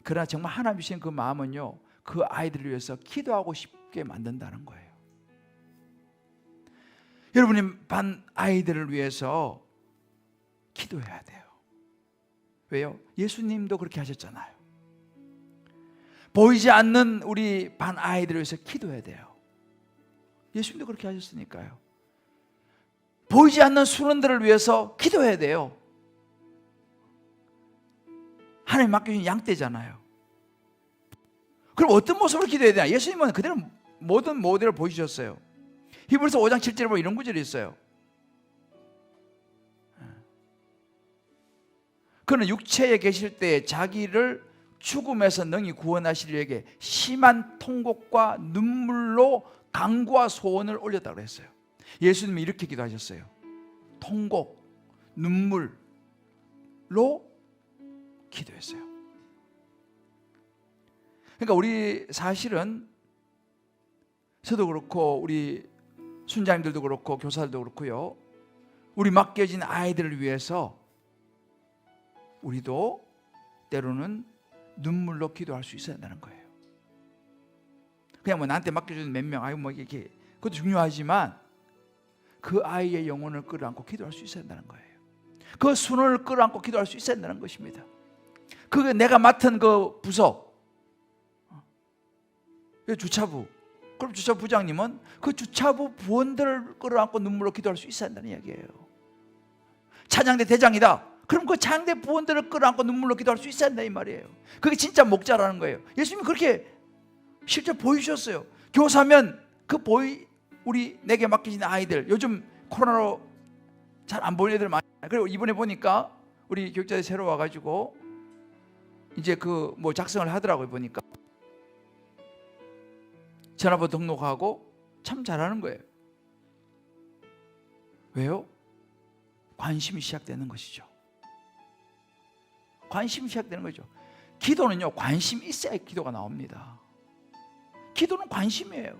그러나 정말 하나님 주신 그 마음은요, 그 아이들을 위해서 기도하고 싶게 만든다는 거예요. 여러분이 반 아이들을 위해서 기도해야 돼요. 왜요? 예수님도 그렇게 하셨잖아요. 보이지 않는 우리 반 아이들을 위해서 기도해야 돼요. 예수님도 그렇게 하셨으니까요. 보이지 않는 순원들을 위해서 기도해야 돼요. 하나님 맡겨주신 양떼잖아요. 그럼 어떤 모습으로 기도해야 되나? 예수님은 그대로 모든 모델을 보여주셨어요. 히브리서 5장 7절에 보면 이런 구절이 있어요. 그는 육체에 계실 때 자기를 죽음에서 능히 구원하시려게 심한 통곡과 눈물로 간구와 소원을 올렸다고 했어요. 예수님이 이렇게 기도하셨어요. 통곡, 눈물로 기도했어요. 그러니까 우리 사실은 저도 그렇고 우리 순자님들도 그렇고 교사들도 그렇고요, 우리 맡겨진 아이들을 위해서 우리도 때로는 눈물로 기도할 수 있어야 한다는 거예요. 그냥 뭐 나한테 맡겨준 몇 명, 뭐 이렇게, 그것도 중요하지만 그 아이의 영혼을 끌어안고 기도할 수 있어야 한다는 거예요. 그 순원을 끌어안고 기도할 수 있어야 한다는 것입니다. 그게 내가 맡은 그 부서, 주차부, 그럼 주차부 부장님은 그 주차부 부원들을 끌어안고 눈물로 기도할 수 있어야 한다는 이야기예요. 찬양대 대장이다. 그럼 그 찬양대 부원들을 끌어안고 눈물로 기도할 수 있어야 한다 이 말이에요. 그게 진짜 목자라는 거예요. 예수님이 그렇게 실제 보여주셨어요. 교사면 우리 내게 맡기신 아이들, 요즘 코로나로 잘 안 보이는 애들 많아요. 그리고 이번에 보니까 우리 교육자들이 새로 와가지고 이제 그 뭐 작성을 하더라고요. 보니까 전화번호 등록하고 참 잘하는 거예요. 왜요? 관심이 시작되는 것이죠. 관심이 시작되는 거죠. 기도는요, 관심이 있어야 기도가 나옵니다. 기도는 관심이에요.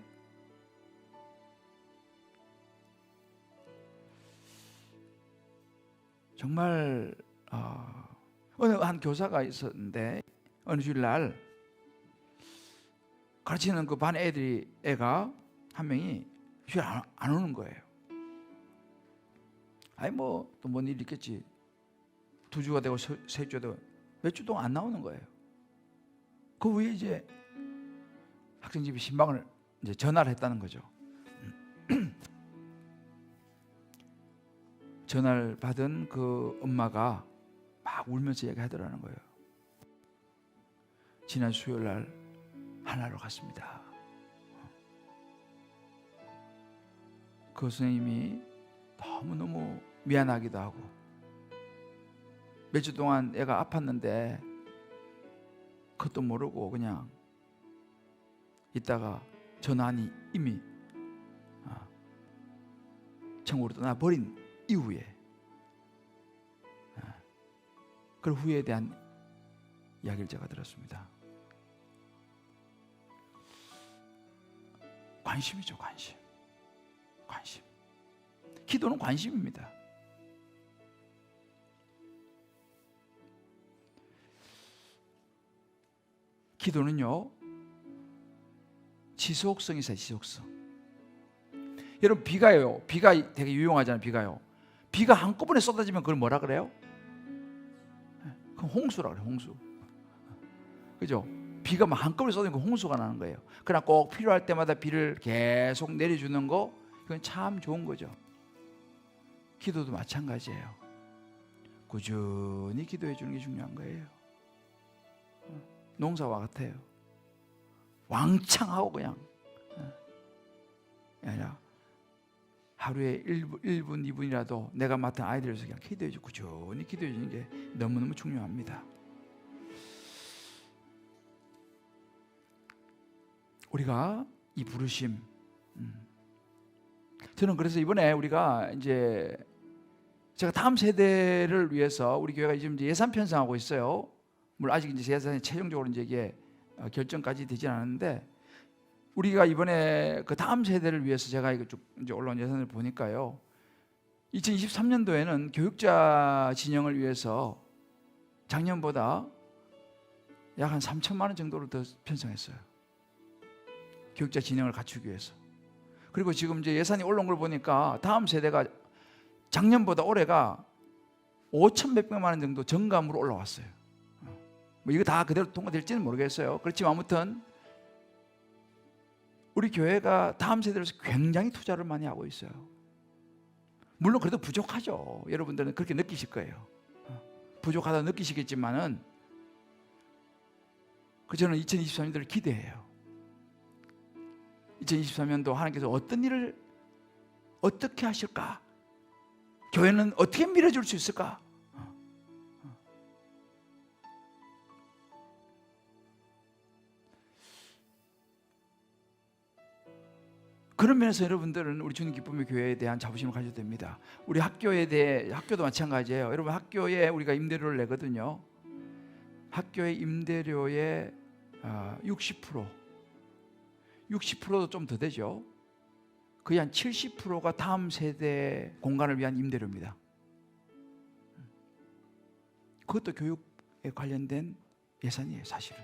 정말 어느 한 교사가 있었는데 어느 주일날 가르치는 그 반 애가 한 명이 휴일 안 오는 거예요. 아니 뭐 또 뭔 일 있겠지. 2주가 되고 3주가 되고 몇 주 동안 안 나오는 거예요. 그 후에 이제 학생집이 신방을 이제 전화를 했다는 거죠. 전화를 받은 그 엄마가 막 울면서 얘기하더라는 거예요. 지난 수요일 날 하나로 갔습니다. 그 선생님이 너무너무 미안하기도 하고 몇 주 동안 애가 아팠는데 그것도 모르고 그냥 있다가 전환이 이미 천국으로 떠나버린 이후에 그 후에 대한 이야기를 제가 들었습니다. 관심이죠. 관심. 기도는 관심입니다. 기도는요, 지속성이 있어요. 지속성. 여러분, 비가 되게 유용하잖아요. 비가 한꺼번에 쏟아지면 그걸 뭐라 그래요? 그럼 홍수라 그래요. 홍수. 그죠? 비가 막 한꺼번에 쏟아지면 홍수가 나는 거예요. 그러나 꼭 필요할 때마다 비를 계속 내려주는 거, 이건 참 좋은 거죠. 기도도 마찬가지예요. 꾸준히 기도해 주는 게 중요한 거예요. 농사와 같아요. 왕창 하고 그냥 아니라 하루에 1분 2분이라도 내가 맡은 아이들을 위해서 그냥 기도해 주고 꾸준히 기도해 주는 게 너무너무 중요합니다. 우리가 이 부르심, 저는 그래서 이번에 우리가 이제 제가 다음 세대를 위해서 우리 교회가 지금 이제 예산 편성하고 있어요. 물론 아직 이제 예산이 최종적으로 이제 이게 결정까지 되지 않았는데, 우리가 이번에 그 다음 세대를 위해서 제가 이거 쭉 이제 올라온 예산을 보니까요, 2023년도에는 교육자 진영을 위해서 작년보다 약 한 3천만 원 정도를 더 편성했어요. 교육자 진영을 갖추기 위해서. 그리고 지금 이제 예산이 올라온 걸 보니까 다음 세대가 작년보다 올해가 5천 몇백만 원 정도 정감으로 올라왔어요. 뭐 이거 다 그대로 통과될지는 모르겠어요. 그렇지만 아무튼 우리 교회가 다음 세대로서 굉장히 투자를 많이 하고 있어요. 물론 그래도 부족하죠. 여러분들은 그렇게 느끼실 거예요. 부족하다 느끼시겠지만은 저는 2023년도를 기대해요. 2023년도 하나님께서 어떤 일을 어떻게 하실까? 교회는 어떻게 밀어줄 수 있을까? 그런 면에서 여러분들은 우리 주님 기쁨의 교회에 대한 자부심을 가져야 됩니다. 우리 학교도 마찬가지예요. 여러분, 학교에 우리가 임대료를 내거든요. 학교의 임대료의 60%도 좀 더 되죠. 거의 한 70%가 다음 세대 공간을 위한 임대료입니다. 그것도 교육에 관련된 예산이에요, 사실은.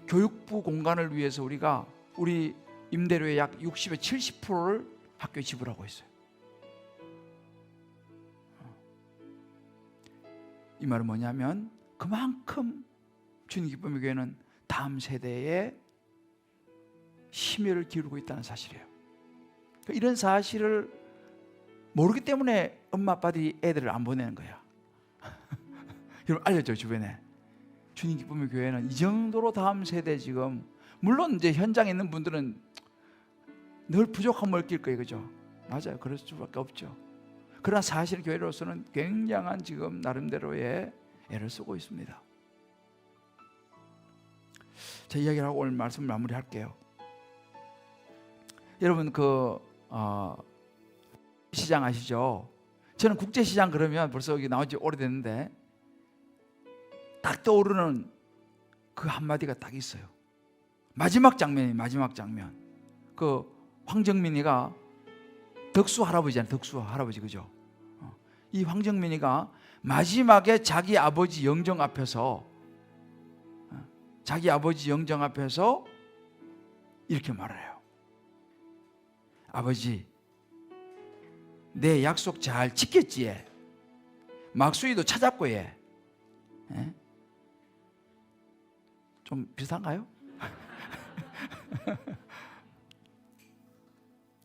교육부 공간을 위해서 우리가 우리 임대료의 약 60에서 70%를 학교에 지불하고 있어요. 이 말은 뭐냐면 그만큼 주님 기쁨의 교회는 다음 세대에 심혈을 기울이고 있다는 사실이에요. 이런 사실을 모르기 때문에 엄마 아빠들이 애들을 안 보내는 거야. 여러분 알려줘, 주변에. 주님 기쁨의 교회는 이 정도로 다음 세대 지금, 물론 이제 현장에 있는 분들은 늘 부족함을 느낄 거예요, 그죠? 맞아요, 그럴 수밖에 없죠. 그러나 사실 교회로서는 굉장한 지금 나름대로의 애를 쓰고 있습니다. 제 이야기를 하고 오늘 말씀을 마무리할게요. 여러분 시장 아시죠? 저는 국제시장 그러면 벌써 여기 나온 지 오래됐는데 딱 떠오르는 그 한마디가 딱 있어요. 마지막 장면. 그 황정민이가 덕수 할아버지잖아요. 덕수 할아버지, 그죠? 이 황정민이가 마지막에 자기 아버지 영정 앞에서 이렇게 말해요. 아버지, 내 약속 잘 지켰지? 막수이도 찾았고 예. 좀 비슷한가요?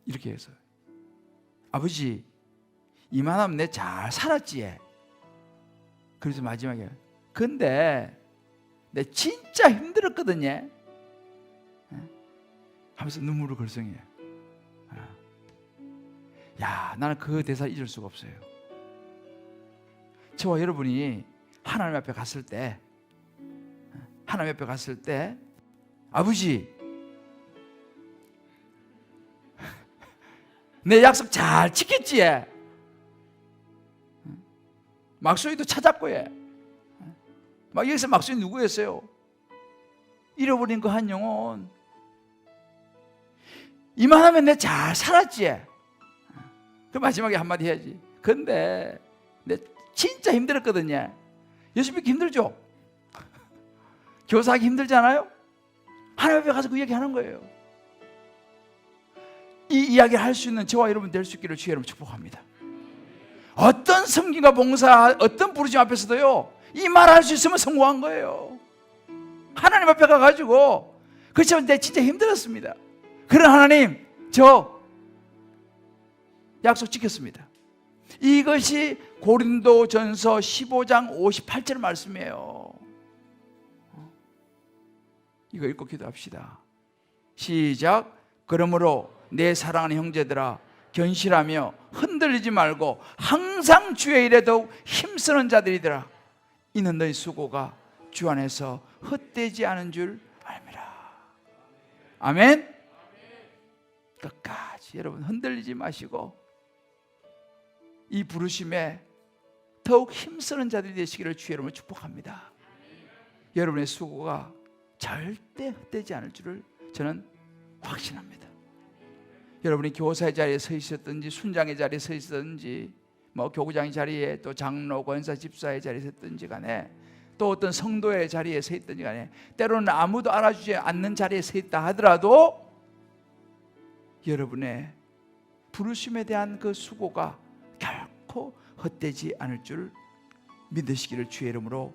이렇게 해서 아버지, 이만하면 내 잘 살았지? 그래서 마지막에 근데 내 진짜 힘들었거든요 하면서 눈물을 글썽해요. 야, 나는 그 대사 잊을 수가 없어요. 저와 여러분이 하나님 앞에 갔을 때 하나님 옆에 갔을 때 아버지 내 약속 잘 지켰지? 막순이도 찾았고 막 여기서 막순이 누구였어요? 잃어버린 그 한 영혼. 이만하면 내 잘 살았지? 그 마지막에 한마디 해야지. 근데 내 진짜 힘들었거든요. 예수 믿기 힘들죠? 교사하기 힘들잖아요? 하나님 앞에 가서 그 이야기 하는 거예요. 이 이야기를 할 수 있는 저와 여러분 될 수 있기를 주의 이름으로 축복합니다. 어떤 섬김과 봉사, 어떤 부르심 앞에서도요, 이 말을 할 수 있으면 성공한 거예요. 하나님 앞에 가가지고 그렇지만 내 진짜 힘들었습니다. 그런 하나님, 저 약속 지켰습니다. 이것이 고린도전서 15장 58절 말씀이에요. 이거 읽고 기도합시다. 시작. 그러므로 내 사랑하는 형제들아, 견실하며 흔들리지 말고 항상 주의 일에 더욱 힘쓰는 자들이더라. 이는 너희 수고가 주 안에서 헛되지 않은 줄 알미라. 아멘. 끝까지 여러분 흔들리지 마시고 이 부르심에 더욱 힘쓰는 자들이 되시기를 주의 이름으로 축복합니다. 여러분의 수고가 절대 헛되지 않을 줄을 저는 확신합니다. 여러분이 교사의 자리에 서 있었든지 순장의 자리에 서 있었든지 뭐 교구장의 자리에 또 장로, 권사, 집사의 자리에 서 있든지 간에 또 어떤 성도의 자리에 서 있든지 간에 때로는 아무도 알아주지 않는 자리에 서 있다 하더라도 여러분의 부르심에 대한 그 수고가 결코 헛되지 않을 줄 믿으시기를 주의 이름으로